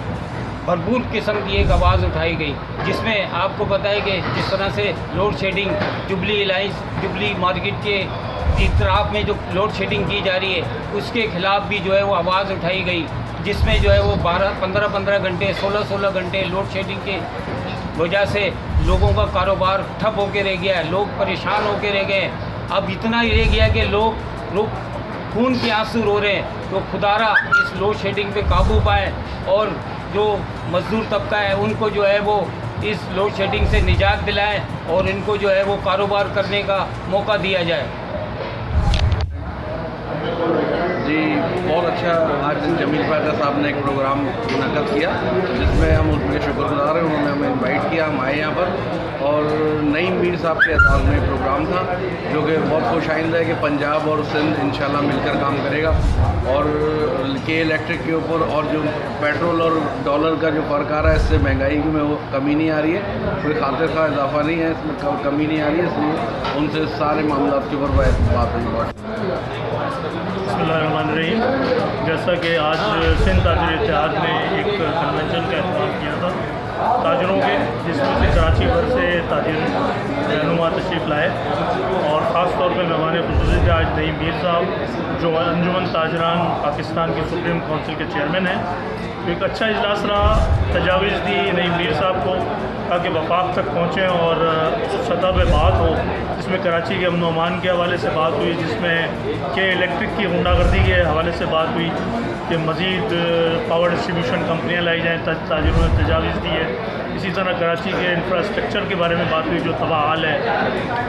भरपूर किस्म की एक आवाज़ उठाई गई, जिसमें आपको पता है कि जिस तरह से load shedding jubilee lines jubilee market के इतराफ़ में जो लोड शेडिंग की जा रही है उसके ख़िलाफ़ भी जो है वो आवाज़ उठाई गई, जिसमें जो है वो 15 घंटे 16 घंटे लोड शेडिंग के वजह से लोगों का कारोबार ठप होकर रह गया है, लोग परेशान होकर रह गए। अब इतना ही रह गया कि लोग खून के आंसू रो रहे हैं। तो खुदारा इस लोड शेडिंग पे काबू पाए और जो मजदूर तबका है उनको जो है वो इस लोड शेडिंग से निजात दिलाएं और इनको जो है वो कारोबार करने का मौका दिया जाए। जी बहुत अच्छा। आज जमील ख्वाजा साहब ने एक प्रोग्राम मुनक़्क़द किया जिसमें हम उनके शुक्रगुज़ार हैं, उन्होंने हमें इनवाइट किया, हम आए यहाँ पर। और नईम मीर साहब के एहसास में प्रोग्राम था जो कि बहुत खुश आइंदा है कि पंजाब और सिंध इंशाल्लाह मिलकर काम करेगा और के इलेक्ट्रिक के ऊपर और जो पेट्रोल और डॉलर का जो फ़र्क आ रहा है इससे महंगाई में वो कमी नहीं आ रही है, कोई खातिर खा इजाफा नहीं है, इसमें कमी नहीं आ रही है। इसलिए उनसे सारे मामला के ऊपर बात हुई। बिस्मिल्लाहिर्रहमानिर्रहीम। जैसा कि आज सिंध ताजिर इत्तेहाद ने एक कन्वेंशन का एहतमाम किया था ताजिरों के, जिसमें से कराची भर से ताजिर रहनुमा तशरीफ़ लाए और ख़ास तौर पर मेहमान ख़ुसूसी थे आज नईम मीर साहब जो अंजुमन ताजरान पाकिस्तान की सुप्रीम काउंसिल के चेयरमैन हैं। तो एक अच्छा इजलास रहा, तजावीज़ दी नईम मीर साहब को ताकि वफाक तक पहुँचें और सतह पे बात हो, जिसमें कराची के अमन व अमान के हवाले से बात हुई, जिसमें के इलेक्ट्रिक की गुंडागर्दी के हवाले से बात हुई कि मज़ीद पावर डिस्ट्रीब्यूशन कंपनियाँ लाई जाएँ, ताजिरों ने तजावीज़ दी है। इसी तरह कराची के इंफ्रास्ट्रक्चर के बारे में बात हुई जो तबाह हाल है।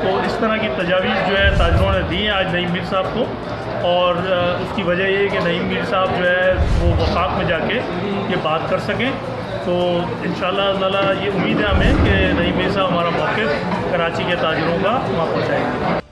तो इस तरह की तजावीज़ जो है ताजिरों ने दी है आज नईम मीर साहब को और उसकी वजह ये है कि नईम मीर साहब जो है वो वफाक में जाके ये बात कर सकें। तो इंशाअल्लाह ताला ये उम्मीद है हमें कि नईम मीर साहब हमारा मौक़िफ़ कराची के ताजिरों का वहाँ पहुँचाएंगे।